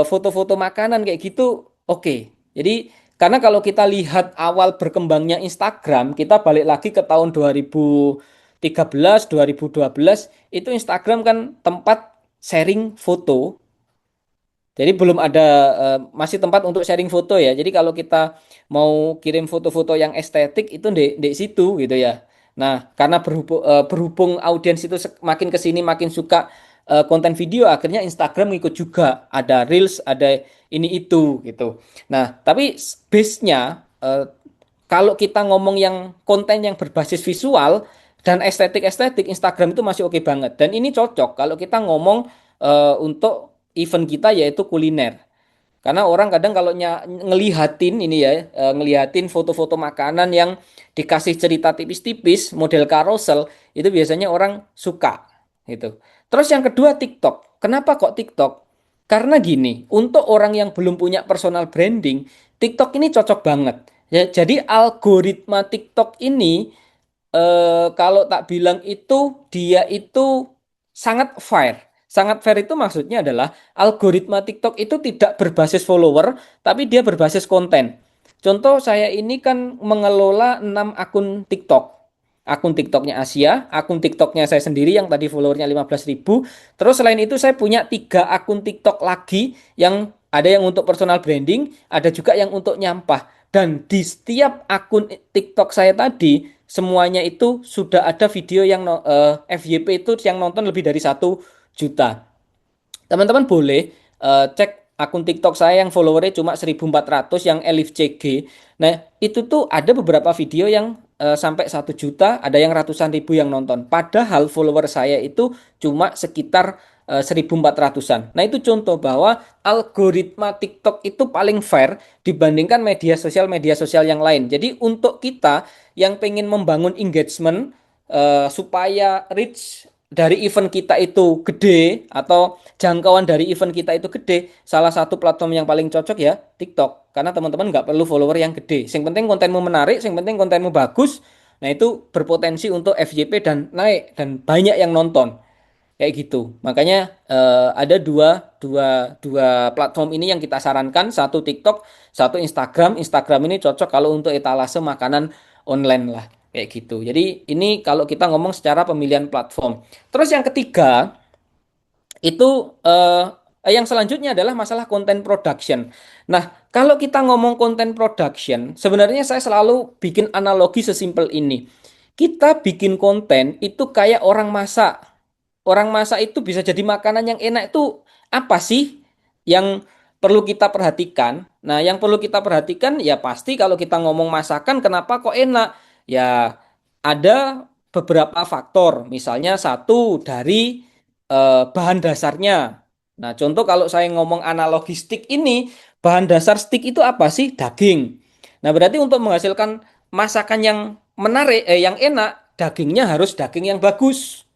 foto-foto makanan kayak gitu, oke. Jadi karena kalau kita lihat awal berkembangnya Instagram, kita balik lagi ke tahun 2013, 2012, itu Instagram kan tempat sharing foto. Jadi belum ada masih tempat untuk sharing foto ya. Jadi kalau kita mau kirim foto-foto yang estetik itu di situ gitu ya. Nah, karena berhubung audiens itu makin ke sini makin suka konten video, akhirnya Instagram ngikut juga. Ada Reels, ada ini itu gitu. Nah, tapi base-nya kalau kita ngomong yang konten yang berbasis visual dan estetik-estetik, Instagram itu masih oke banget. Dan ini cocok kalau kita ngomong untuk event kita yaitu kuliner. Karena orang kadang kalau ngelihatin ini ya, ngelihatin foto-foto makanan yang dikasih cerita tipis-tipis, model carousel, itu biasanya orang suka gitu. Terus yang kedua TikTok. Kenapa kok TikTok? Karena gini, untuk orang yang belum punya personal branding, TikTok ini cocok banget. Ya, jadi algoritma TikTok ini kalau tak bilang itu dia itu sangat fair. Sangat fair itu maksudnya adalah algoritma TikTok itu tidak berbasis follower, tapi dia berbasis konten. Contoh saya ini kan mengelola 6 akun TikTok. Akun TikToknya Asia, akun TikToknya saya sendiri yang tadi followernya 15.000. Terus selain itu saya punya 3 akun TikTok lagi yang ada yang untuk personal branding, ada juga yang untuk nyampah. Dan di setiap akun TikTok saya tadi, semuanya itu sudah ada video yang FYP itu yang nonton lebih dari 1 juta. Teman-teman boleh cek akun TikTok saya yang followernya cuma 1.400 yang Elif CG. Nah, itu tuh ada beberapa video yang sampai 1 juta, ada yang ratusan ribu yang nonton. Padahal follower saya itu cuma sekitar 1.400-an. Nah, itu contoh bahwa algoritma TikTok itu paling fair dibandingkan media sosial yang lain. Jadi untuk kita yang pengen membangun engagement supaya reach dari event kita itu gede atau jangkauan dari event kita itu gede, salah satu platform yang paling cocok ya TikTok. Karena teman-teman nggak perlu follower yang gede. Yang penting kontenmu menarik, yang penting kontenmu bagus. Nah itu berpotensi untuk FYP dan naik dan banyak yang nonton kayak gitu. Makanya ada dua platform ini yang kita sarankan, satu TikTok, satu Instagram. Instagram ini cocok kalau untuk etalase makanan online lah. Kayak gitu. Jadi ini kalau kita ngomong secara pemilihan platform. Terus yang ketiga itu yang selanjutnya adalah masalah content production. Nah, kalau kita ngomong content production, sebenarnya saya selalu bikin analogi sesimpel ini. Kita bikin konten itu kayak orang masak. Orang masak itu bisa jadi makanan yang enak itu apa sih yang perlu kita perhatikan? Nah, yang perlu kita perhatikan ya pasti kalau kita ngomong masakan kenapa kok enak? Ya ada beberapa faktor. Misalnya satu dari bahan dasarnya. Nah, contoh kalau saya ngomong analogi stick ini, bahan dasar stick itu apa sih? Daging. Nah, berarti untuk menghasilkan masakan yang menarik, yang enak, dagingnya harus daging yang bagus.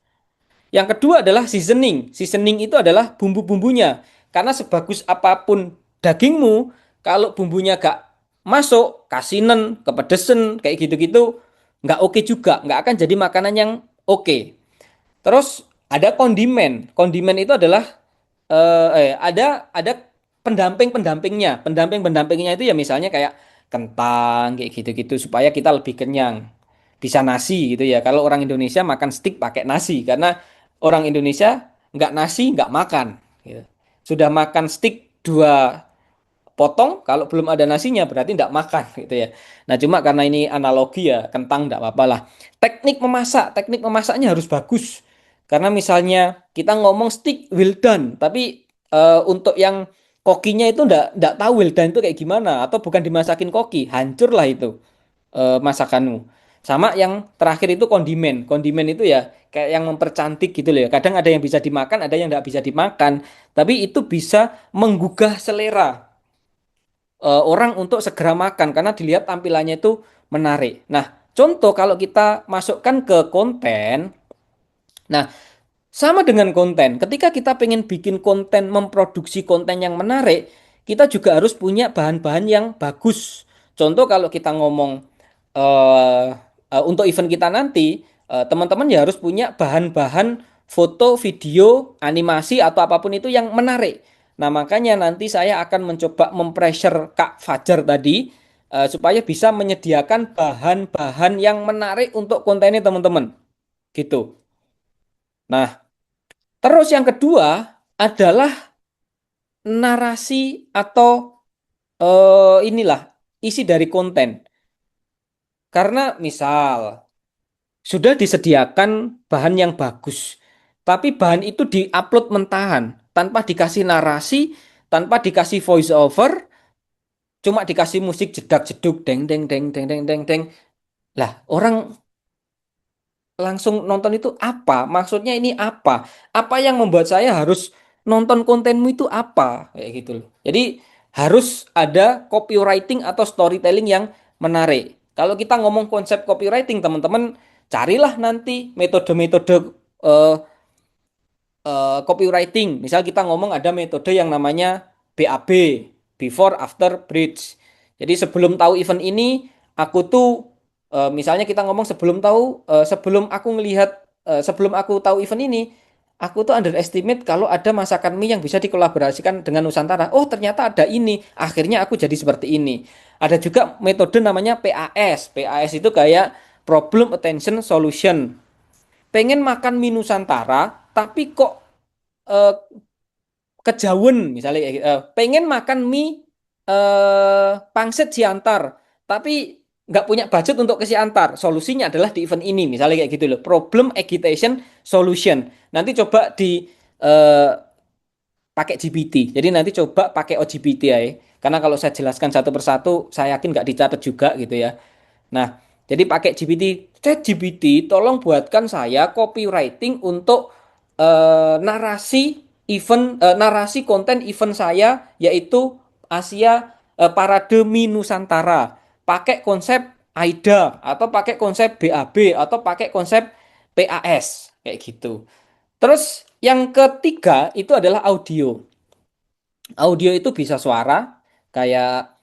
Yang kedua adalah seasoning. Seasoning itu adalah bumbu-bumbunya. Karena sebagus apapun dagingmu, kalau bumbunya gak masuk, kasinen, kepedesen, kayak gitu-gitu, nggak oke juga. Nggak akan jadi makanan yang oke. Terus ada kondimen. Kondimen itu adalah ada pendamping-pendampingnya. Pendamping-pendampingnya itu ya misalnya kayak kentang kayak gitu-gitu supaya kita lebih kenyang. Bisa nasi gitu ya. Kalau orang Indonesia makan steak pakai nasi karena orang Indonesia nggak nasi nggak makan. Gitu. Sudah makan steak 2 potong, kalau belum ada nasinya berarti nggak makan gitu ya. Nah cuma karena ini analogi ya kentang nggak apa-apa lah. Teknik memasaknya harus bagus. Karena misalnya kita ngomong stick well done, tapi untuk yang kokinya itu nggak tahu well done itu kayak gimana atau bukan dimasakin koki, hancur lah itu masakanmu. Sama yang terakhir itu kondimen. Kondimen itu ya kayak yang mempercantik gitu loh ya. Kadang ada yang bisa dimakan, ada yang nggak bisa dimakan, tapi itu bisa menggugah selera orang untuk segera makan karena dilihat tampilannya itu menarik. Nah, contoh kalau kita masukkan ke konten, nah sama dengan konten. Ketika kita pengen bikin konten, memproduksi konten yang menarik, kita juga harus punya bahan-bahan yang bagus. Contoh kalau kita ngomong eh, untuk event kita nanti, teman-teman ya harus punya bahan-bahan foto, video, animasi atau apapun itu yang menarik. Nah, makanya nanti saya akan mencoba mempressure Kak Fajar tadi supaya bisa menyediakan bahan-bahan yang menarik untuk kontennya teman-teman. Gitu. Nah, terus yang kedua adalah narasi atau inilah isi dari konten. Karena misal sudah disediakan bahan yang bagus, tapi bahan itu diupload mentahan tanpa dikasih narasi, tanpa dikasih voice over, cuma dikasih musik jedak jeduk deng deng deng deng deng deng deng. Lah, orang langsung nonton itu apa? Maksudnya ini apa? Apa yang membuat saya harus nonton kontenmu itu apa? Kayak gitu loh. Jadi harus ada copywriting atau storytelling yang menarik. Kalau kita ngomong konsep copywriting, teman-teman carilah nanti metode-metode eh, copywriting. Misal kita ngomong ada metode yang namanya BAB, Before After Bridge. Jadi sebelum tahu event ini, aku tuh misalnya kita ngomong sebelum aku ngelihat sebelum aku tahu event ini, aku tuh underestimate kalau ada masakan mie yang bisa dikolaborasikan dengan Nusantara. Oh, ternyata ada ini. Akhirnya aku jadi seperti ini. Ada juga metode namanya PAS. PAS itu kayak Problem Attention Solution. Pengen makan mie Nusantara, tapi kok eh, kejauhan misalnya pengen makan mie pangsit Siantar tapi nggak punya budget untuk ke Siantar, solusinya adalah di event ini misalnya kayak gitu loh, problem agitation solution. Nanti coba di eh, pakai GPT, jadi nanti coba pakai OGPT ya, karena kalau saya jelaskan satu persatu saya yakin nggak dicatat juga gitu ya. Nah, jadi pakai GPT, chat GPT, tolong buatkan saya copywriting untuk narasi konten event saya yaitu Asia Parade Mie Nusantara. Pakai konsep AIDA atau pakai konsep BAB atau pakai konsep PAS kayak gitu. Terus yang ketiga itu adalah audio. Audio itu bisa suara kayak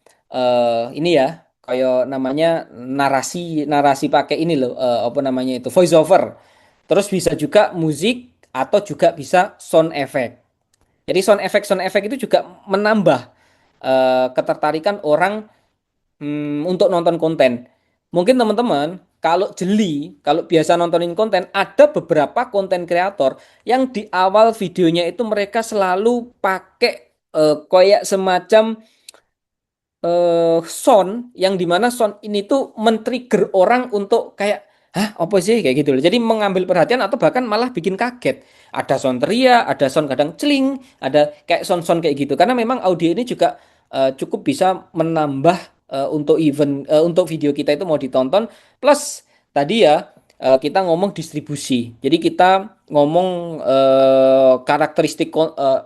ini ya, kayak namanya narasi narasi pakai ini loh, apa namanya itu voice over. Terus bisa juga musik atau juga bisa sound effect. Jadi sound effect itu juga menambah ketertarikan orang untuk nonton konten. Mungkin teman-teman kalau kalau biasa nontonin konten, ada beberapa konten kreator yang di awal videonya itu mereka selalu pakai kayak semacam sound yang dimana sound ini tuh men-trigger orang untuk kayak apa sih kayak gitu loh. Jadi mengambil perhatian atau bahkan malah bikin kaget. Ada sound teriak, ada sound kadang celing, ada kayak sound-sound kayak gitu. Karena memang audio ini juga cukup bisa menambah untuk video kita itu mau ditonton. Plus tadi ya kita ngomong distribusi. Jadi kita ngomong karakteristik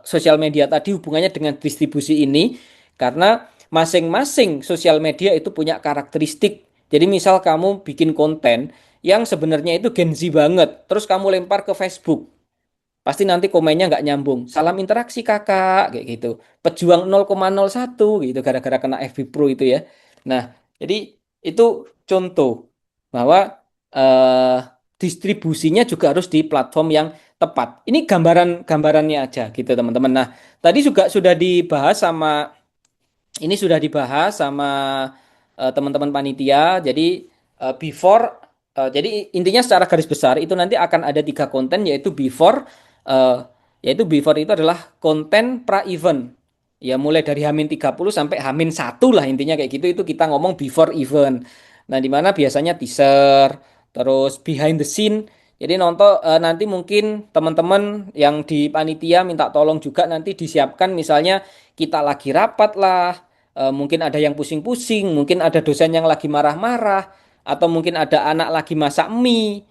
sosial media tadi hubungannya dengan distribusi ini karena masing-masing sosial media itu punya karakteristik. Jadi misal kamu bikin konten yang sebenarnya itu Gen Z banget, terus kamu lempar ke Facebook, pasti nanti komennya nggak nyambung. Salam interaksi kakak, kayak gitu. Pejuang 0,01 gitu, gara-gara kena FB Pro itu ya. Nah, jadi itu contoh bahwa eh, distribusinya juga harus di platform yang tepat. Ini gambarannya aja gitu teman-teman. Nah, tadi juga sudah dibahas sama ini sudah dibahas sama teman-teman panitia. Jadi jadi intinya secara garis besar itu nanti akan ada 3 konten eh, yaitu before itu adalah konten pra event. Ya mulai dari H-30 sampai H-1 lah intinya kayak gitu itu kita ngomong before event. Nah, di mana biasanya teaser, terus behind the scene. Jadi nanti mungkin teman-teman yang di panitia minta tolong juga nanti disiapkan misalnya kita lagi rapat lah, mungkin ada yang pusing-pusing, mungkin ada dosen yang lagi marah-marah, atau mungkin ada anak lagi masak mie.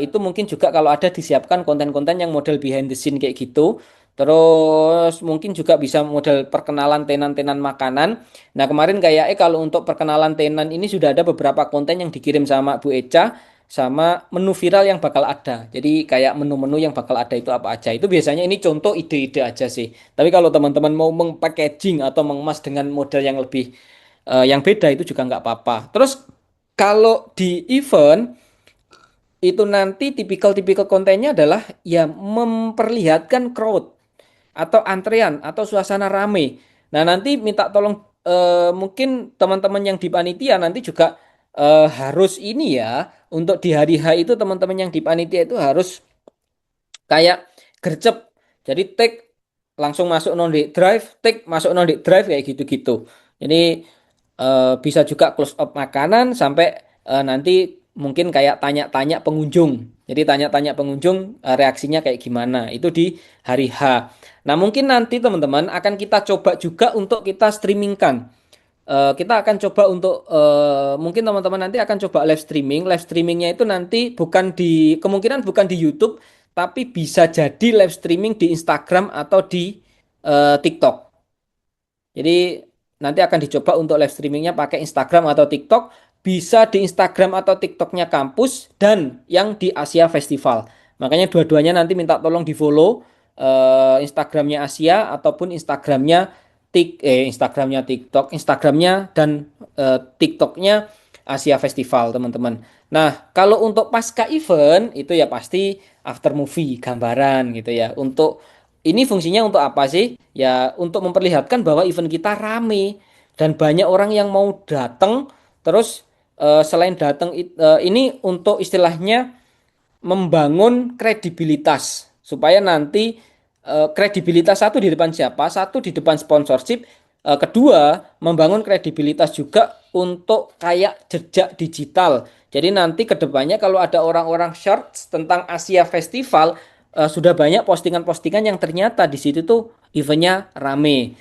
Itu mungkin juga kalau ada disiapkan konten-konten yang model behind the scene kayak gitu. Terus mungkin juga bisa model perkenalan tenan-tenan makanan. Nah kemarin kayak kalau untuk perkenalan tenan ini sudah ada beberapa konten yang dikirim sama Bu Eca sama menu viral yang bakal ada. Jadi kayak menu-menu yang bakal ada itu apa aja. Itu biasanya ini contoh ide-ide aja sih. Tapi kalau teman-teman mau meng-packaging atau mengemas dengan model yang lebih yang beda itu juga nggak apa-apa. Terus kalau di event itu nanti tipikal-tipikal kontennya adalah ya memperlihatkan crowd atau antrean atau suasana rame. Nah, nanti minta tolong mungkin teman-teman yang di panitia nanti juga harus ini ya untuk di hari H itu teman-teman yang di panitia itu harus kayak gercep. Jadi take langsung masuk non drive, take masuk non drive kayak gitu-gitu. Jadi bisa juga close up makanan sampai nanti mungkin kayak tanya-tanya pengunjung. Jadi tanya-tanya pengunjung reaksinya kayak gimana. Itu di hari H. Nah, mungkin nanti teman-teman akan kita coba juga untuk kita streamingkan. Kita akan coba untuk mungkin teman-teman nanti akan coba live streaming. Live streamingnya itu nanti kemungkinan bukan di YouTube, tapi bisa jadi live streaming di Instagram atau di TikTok. Jadi nanti akan dicoba untuk live streamingnya pakai Instagram atau TikTok. Bisa di Instagram atau TikToknya kampus dan yang di Asia Festival. Makanya dua-duanya nanti minta tolong di follow Instagramnya Asia ataupun Instagramnya TikTok, Instagramnya dan TikToknya Asia Festival teman-teman. Nah kalau untuk pasca event itu ya pasti after movie gambaran gitu ya. Untuk ini fungsinya untuk apa sih? Ya untuk memperlihatkan bahwa event kita rame dan banyak orang yang mau datang. Terus selain datang ini untuk istilahnya membangun kredibilitas supaya nanti kredibilitas satu di depan siapa, satu di depan sponsorship, kedua membangun kredibilitas juga untuk kayak jejak digital. Jadi nanti kedepannya kalau ada orang-orang shorts tentang Asia Festival sudah banyak postingan-postingan yang ternyata di situ tuh eventnya rame.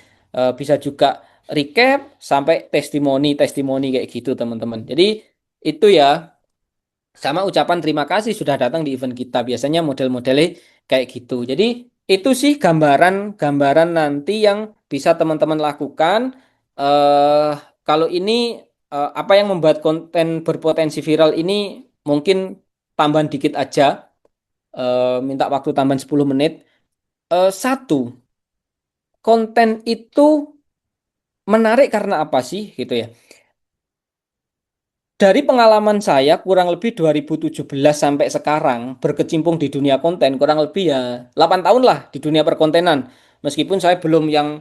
Bisa juga recap sampai testimoni-testimoni kayak gitu teman-teman. Jadi itu ya sama ucapan terima kasih sudah datang di event kita. Biasanya model-modelnya kayak gitu. Jadi itu sih gambaran-gambaran nanti yang bisa teman-teman lakukan. Eh kalau ini apa yang membuat konten berpotensi viral ini mungkin tambahan dikit aja. Minta waktu tambahan 10 menit. Satu, konten itu menarik karena apa sih gitu ya. Dari pengalaman saya kurang lebih 2017 sampai sekarang berkecimpung di dunia konten kurang lebih ya 8 tahun lah di dunia perkontenan. Meskipun saya belum yang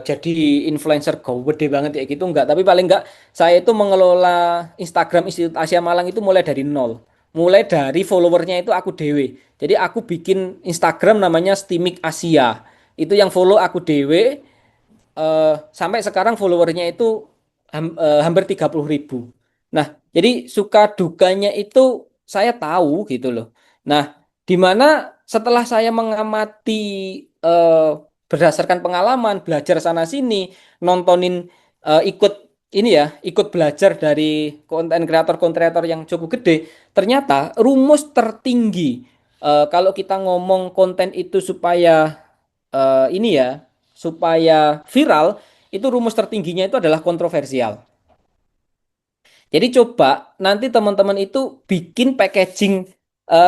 jadi influencer gede banget kayak gitu enggak, tapi paling enggak saya itu mengelola Instagram Institut Asia Malang itu mulai dari nol. Mulai dari followernya itu aku dewe. Jadi aku bikin Instagram namanya Stimik Asia. Itu yang follow aku dewe, sampai sekarang followernya itu hampir 30.000. Nah, jadi suka dukanya itu saya tahu gitu loh. Nah, di mana setelah saya mengamati, eh, berdasarkan pengalaman, belajar sana sini, nontonin, ikut ini ya, ikut belajar dari konten kreator yang cukup gede, ternyata rumus tertinggi, kalau kita ngomong konten itu supaya, ini ya, supaya viral, itu rumus tertingginya itu adalah kontroversial. Jadi coba nanti teman-teman itu bikin packaging,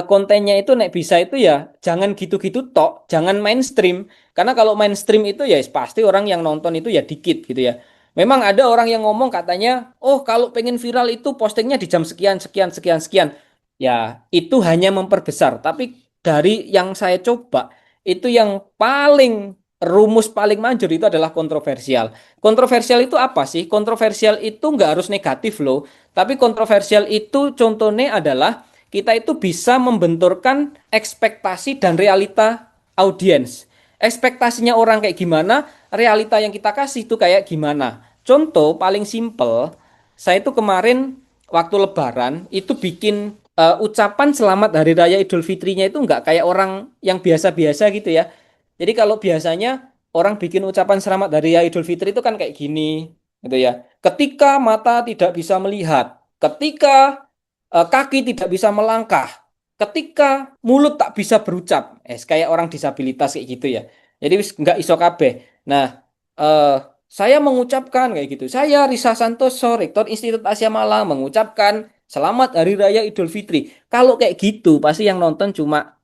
kontennya itu nek bisa itu ya jangan gitu-gitu tok, jangan mainstream. Karena kalau mainstream itu ya pasti orang yang nonton itu ya dikit gitu ya. Memang ada orang yang ngomong katanya, oh kalau pengen viral itu postingnya di jam sekian, sekian, sekian, sekian. Ya itu hanya memperbesar. Tapi dari yang saya coba, itu yang paling rumus paling manjur itu adalah kontroversial. Kontroversial itu apa sih? Kontroversial itu nggak harus negatif loh. Tapi kontroversial itu contohnya adalah kita itu bisa membenturkan ekspektasi dan realita audiens. Ekspektasinya orang kayak gimana, realita yang kita kasih itu kayak gimana. Contoh paling simple, saya itu kemarin waktu Lebaran itu bikin, ucapan selamat Hari Raya Idul Fitrinya itu nggak kayak orang yang biasa-biasa gitu ya. Jadi kalau biasanya orang bikin ucapan selamat Hari Raya Idul Fitri itu kan kayak gini, gitu ya. Ketika mata tidak bisa melihat, ketika, kaki tidak bisa melangkah, ketika mulut tak bisa berucap, kayak orang disabilitas kayak gitu ya. Jadi nggak iso kabeh. Nah, eh, saya mengucapkan kayak gitu. Saya Risa Santoso, Rektor Institut Asia Malang mengucapkan Selamat Hari Raya Idul Fitri. Kalau kayak gitu, pasti yang nonton cuma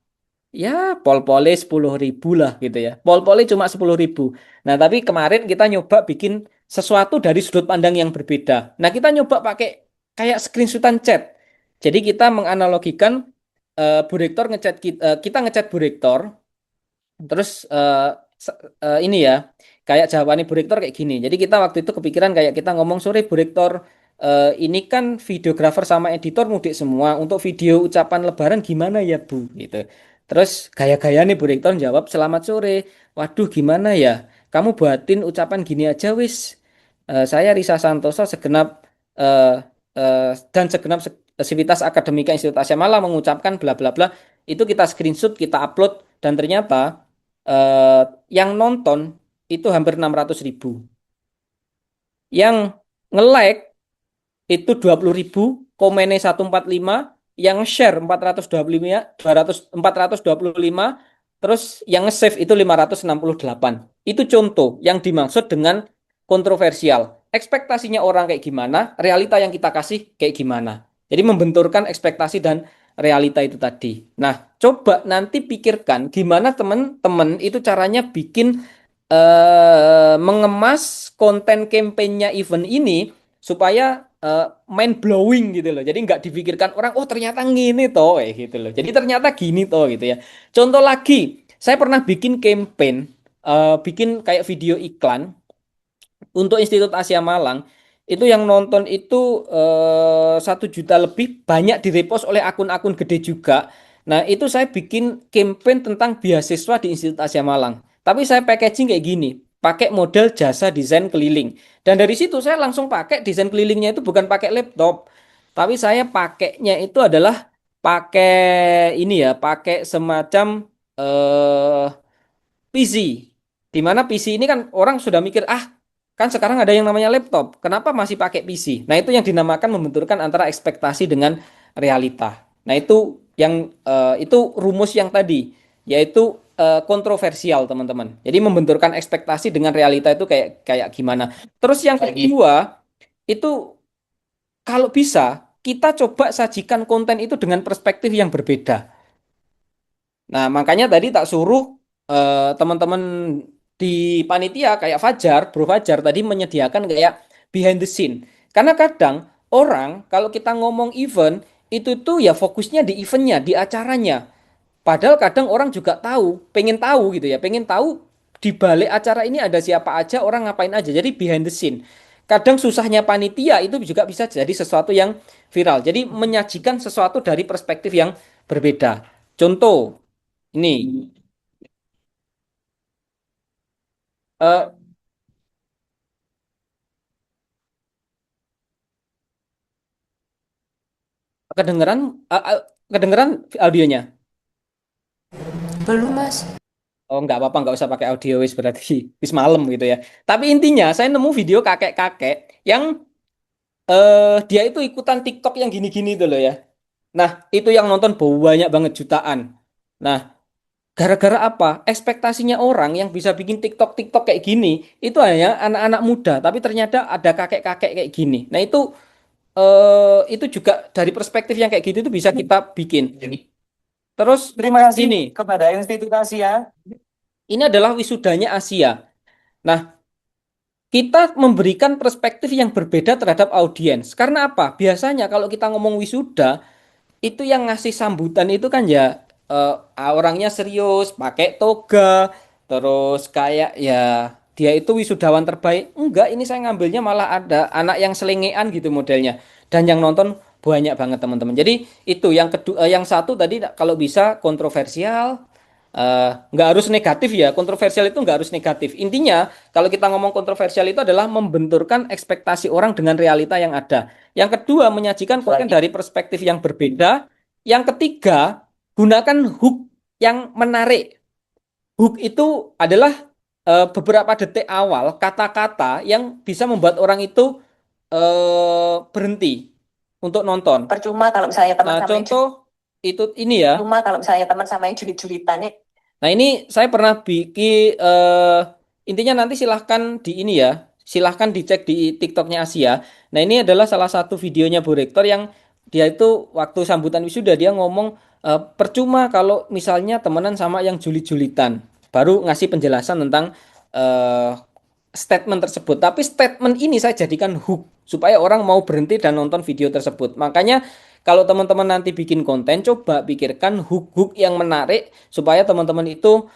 ya pol-pole 10.000 lah gitu ya. Pol-pole cuma 10.000. Nah tapi kemarin kita nyoba bikin sesuatu dari sudut pandang yang berbeda. Nah kita nyoba pakai kayak screenshotan chat. Jadi kita menganalogikan, Bu Rektor ngechat kita ngechat Bu Rektor. Terus, ini ya, kayak jawabannya Bu Rektor kayak gini. Jadi kita waktu itu kepikiran kayak kita ngomong, sore Bu Rektor, ini kan videografer sama editor mudik semua. Untuk video ucapan Lebaran gimana ya Bu? Gitu. Terus gaya-gaya nih Bu Rektor jawab, selamat sore. Waduh gimana ya? Kamu buatin ucapan gini aja wis. Saya Risa Santoso eh, dan segenap Sivitas Akademika Institut Asia Malang mengucapkan bla bla bla. Itu kita screenshot, kita upload dan ternyata, eh, yang nonton itu hampir 600.000. Yang nge-like itu 20.000, komennya 145, yang share 425, 425, terus yang nge-save itu 568. Itu contoh yang dimaksud dengan kontroversial. Ekspektasinya orang kayak gimana, realita yang kita kasih kayak gimana. Jadi membenturkan ekspektasi dan realita itu tadi. Nah, coba nanti pikirkan gimana teman-teman itu caranya bikin, mengemas konten kampanyenya event ini supaya, mind blowing gitu loh. Jadi nggak dipikirkan orang, oh ternyata gini toh, gitu loh. Jadi ternyata gini toh gitu ya. Contoh lagi, saya pernah bikin campaign, bikin kayak video iklan untuk Institut Asia Malang. Itu yang nonton itu, 1 juta lebih, banyak direpost oleh akun-akun gede juga. Nah itu saya bikin campaign tentang beasiswa di Institut Asia Malang. Tapi saya packaging kayak gini, pakai model jasa desain keliling. Dan dari situ saya langsung pakai desain kelilingnya itu bukan pakai laptop, tapi saya pakainya itu adalah pakai ini ya, pakai semacam, eh, PC. Di mana PC ini kan orang sudah mikir, ah kan sekarang ada yang namanya laptop, kenapa masih pakai PC? Nah itu yang dinamakan membenturkan antara ekspektasi dengan realita. Nah itu yang, itu rumus yang tadi, yaitu, kontroversial teman-teman. Jadi membenturkan ekspektasi dengan realita itu kayak kayak gimana. Terus yang kedua itu kalau bisa kita coba sajikan konten itu dengan perspektif yang berbeda. Nah, makanya tadi tak suruh, teman-teman di panitia kayak Fajar, Bro Fajar tadi menyediakan kayak behind the scene. Karena kadang orang kalau kita ngomong event itu tuh ya fokusnya di eventnya, di acaranya. Padahal kadang orang juga tahu, pengen tahu gitu ya, pengen tahu di balik acara ini ada siapa aja, orang ngapain aja. Jadi behind the scene. Kadang susahnya panitia itu juga bisa jadi sesuatu yang viral. Jadi menyajikan sesuatu dari perspektif yang berbeda. Contoh, ini eh, kedengeran eh, eh, kedengeran audionya. Belum, Mas. Oh, nggak apa-apa, nggak usah pakai audio wis berarti wis malam gitu ya. Tapi intinya saya nemu video kakek-kakek yang dia itu ikutan TikTok yang gini-gini tuh loh ya. Nah, itu yang nonton banyak banget jutaan. Nah, gara-gara apa? Ekspektasinya orang yang bisa bikin TikTok kayak gini itu hanya anak-anak muda, tapi ternyata ada kakek-kakek kayak gini. Nah, itu juga dari perspektif yang kayak gitu itu bisa kita bikin. Terus Terima kasih ini kepada Institut Asia. ini adalah wisudanya Asia. Nah, kita memberikan perspektif yang berbeda terhadap audiens. Karena apa? Biasanya kalau kita ngomong wisuda, itu yang ngasih sambutan itu kan ya orangnya serius, pakai toga, terus kayak ya dia itu wisudawan terbaik. Enggak, ini saya ngambilnya malah ada anak yang selengean gitu modelnya. Dan yang nonton banyak banget teman-teman. Jadi itu yang kedua, yang satu tadi kalau bisa kontroversial, nggak harus negatif ya. Kontroversial itu nggak harus negatif. Intinya kalau kita ngomong kontroversial itu adalah membenturkan ekspektasi orang dengan realita yang ada. Yang kedua, menyajikan konten dari perspektif yang berbeda. Yang ketiga, gunakan hook yang menarik. Hook itu adalah beberapa detik awal kata-kata yang bisa membuat orang itu berhenti untuk nonton. Percuma kalau misalnya teman Nah, sama yang contoh itu ini ya. percuma kalau misalnya teman sama yang julit-julitan nih. Nah, ini saya pernah bikin intinya nanti silahkan di ini ya, silahkan dicek di TikToknya Asia. Nah, ini adalah salah satu videonya Bu Rektor yang dia itu waktu sambutan wisuda dia ngomong percuma kalau misalnya temenan sama yang julit-julitan. Baru ngasih penjelasan tentang eh, statement tersebut. Tapi statement ini saya jadikan hook supaya orang mau berhenti dan nonton video tersebut. Makanya kalau teman-teman nanti bikin konten, coba pikirkan hook-hook yang menarik supaya teman-teman itu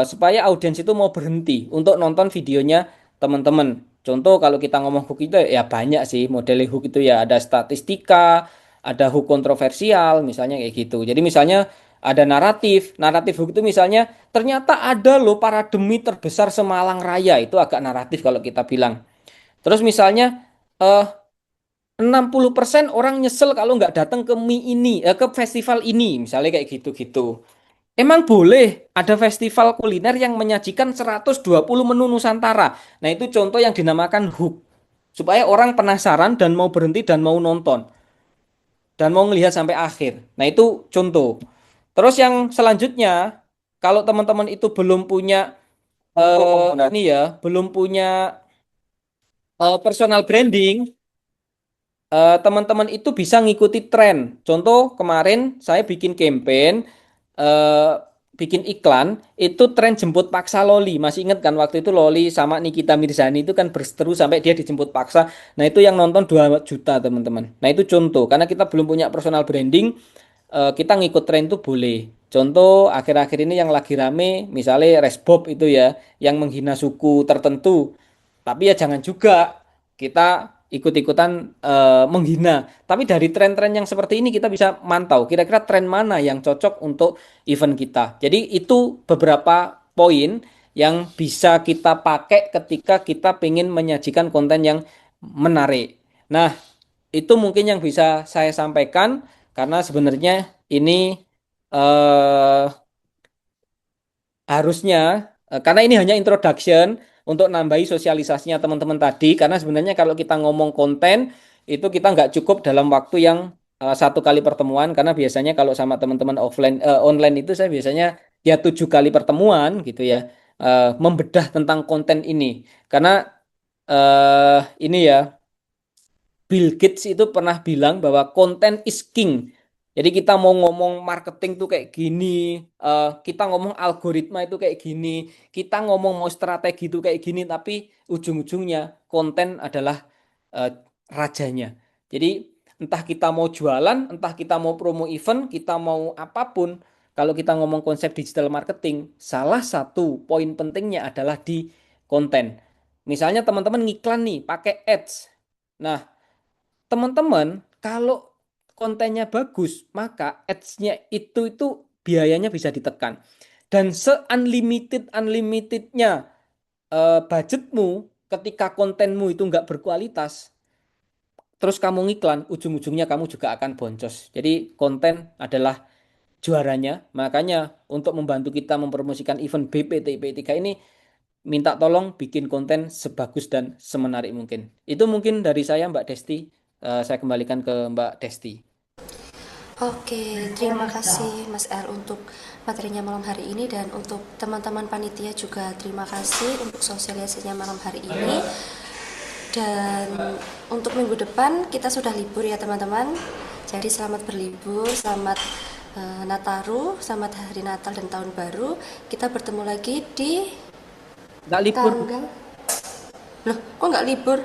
supaya audiens itu mau berhenti untuk nonton videonya teman-teman. Contoh kalau kita ngomong hook itu ya banyak sih model hook itu ya ada statistika, ada hook kontroversial misalnya kayak gitu. Jadi misalnya ada naratif hook itu misalnya ternyata ada loh parademi terbesar Semalang Raya, itu agak naratif kalau kita bilang. Terus misalnya eh 60% orang nyesel kalau nggak datang ke ke festival ini, misalnya kayak gitu-gitu. Emang boleh ada festival kuliner yang menyajikan 120 menu Nusantara. Nah, itu contoh yang dinamakan hook. Supaya orang penasaran dan mau berhenti dan mau nonton. Dan mau ngelihat sampai akhir. Nah, itu contoh. Terus yang selanjutnya, kalau teman-teman itu belum punya ini ya, belum punya personal branding, teman-teman itu bisa ngikuti tren. Contoh kemarin saya bikin campaign, eh, bikin iklan, itu tren jemput paksa Loli. Masih ingat kan waktu itu Loli sama Nikita Mirzani itu kan berseteru sampai dia dijemput paksa. Nah itu yang nonton 2 juta teman-teman. Nah itu contoh, karena kita belum punya personal branding, kita ngikut tren itu boleh. Contoh akhir-akhir ini yang lagi rame, misalnya Resbob itu ya, yang menghina suku tertentu. Tapi ya jangan juga kita ikut-ikutan menghina. Tapi dari tren-tren yang seperti ini kita bisa mantau kira-kira tren mana yang cocok untuk event kita. Jadi itu beberapa poin yang bisa kita pakai ketika kita pengen menyajikan konten yang menarik. Nah, itu mungkin yang bisa saya sampaikan karena sebenarnya ini eh, harusnya karena ini hanya introduction untuk nambahi sosialisasinya teman-teman tadi karena sebenarnya kalau kita ngomong konten itu kita nggak cukup dalam waktu yang 1 kali pertemuan karena biasanya kalau sama teman-teman online itu saya biasanya ya 7 kali pertemuan gitu ya membedah tentang konten ini karena ini ya Bill Gates itu pernah bilang bahwa konten is king. Jadi kita mau ngomong marketing tuh kayak gini, kita ngomong algoritma itu kayak gini, kita ngomong mau strategi itu kayak gini, tapi ujung-ujungnya konten adalah eh, rajanya. Jadi entah kita mau jualan, entah kita mau promo event, kita mau apapun, kalau kita ngomong konsep digital marketing, salah satu poin pentingnya adalah di konten. Misalnya teman-teman ngiklan nih pakai ads. Nah, teman-teman kalau kontennya bagus, maka ads-nya itu biayanya bisa ditekan. Dan unlimitednya budgetmu ketika kontenmu itu nggak berkualitas, terus kamu ngiklan, ujung-ujungnya kamu juga akan boncos. Jadi konten adalah juaranya. Makanya untuk membantu kita mempromosikan event BPTIP3 ini, minta tolong bikin konten sebagus dan semenarik mungkin. Itu mungkin dari saya, Mbak Desti. Saya kembalikan ke Mbak Desti. Oke, terima kasih Mas El untuk materinya malam hari ini, dan untuk teman-teman panitia juga terima kasih untuk sosialisasinya malam hari ini. Dan untuk minggu depan kita sudah libur ya teman-teman. Jadi selamat berlibur, selamat Nataru, selamat hari Natal dan Tahun Baru. Kita bertemu lagi di Nggak libur. tanggal. Loh, kok nggak libur?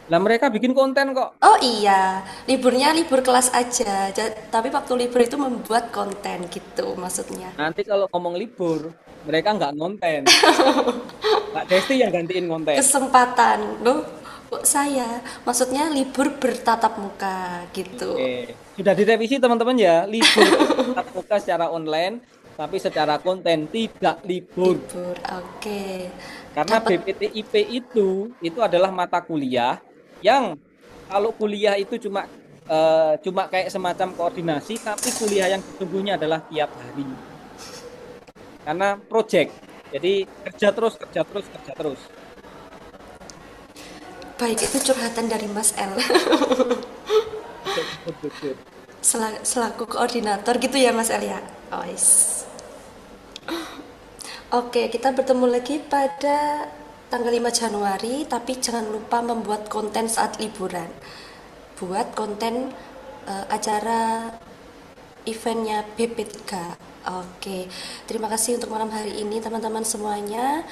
Lah mereka bikin konten kok. Oh iya, liburnya libur kelas aja. Tapi waktu libur itu membuat konten gitu maksudnya. Nanti kalau ngomong libur, mereka nggak ngonten. Mbak Desti yang gantiin konten. Kesempatan, loh. Kok saya? Maksudnya libur bertatap muka gitu. Oke. Sudah direvisi teman-teman ya, libur tatap muka secara online, tapi secara konten tidak libur. Libur, oke. Karena Dapat BPTIP itu adalah mata kuliah yang kalau kuliah itu cuma kayak semacam koordinasi, tapi kuliah yang sesungguhnya adalah tiap hari. Karena project. Jadi kerja terus. baik, itu curhatan dari Mas El. Selaku koordinator gitu ya Mas El ya. Ois. Oke, kita bertemu lagi pada tanggal 5 Januari, tapi jangan lupa membuat konten saat liburan. Buat konten acara eventnya BP3. Oke, terima kasih untuk malam hari ini teman-teman semuanya.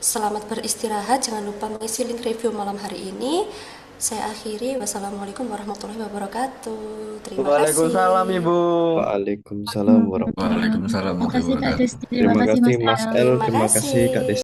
Selamat beristirahat, jangan lupa mengisi link review malam hari ini. Saya akhiri, wassalamualaikum warahmatullahi wabarakatuh. Terima Waalaikumsalam kasih. Ibu. Waalaikumsalam warahmatullahi wabarakatuh. Waalaikumsalam Terima kasih Kak warahmatullahi Desti. Terima kasih Mas Mas El. El, Terima terima kasih Kak kasih. Desti.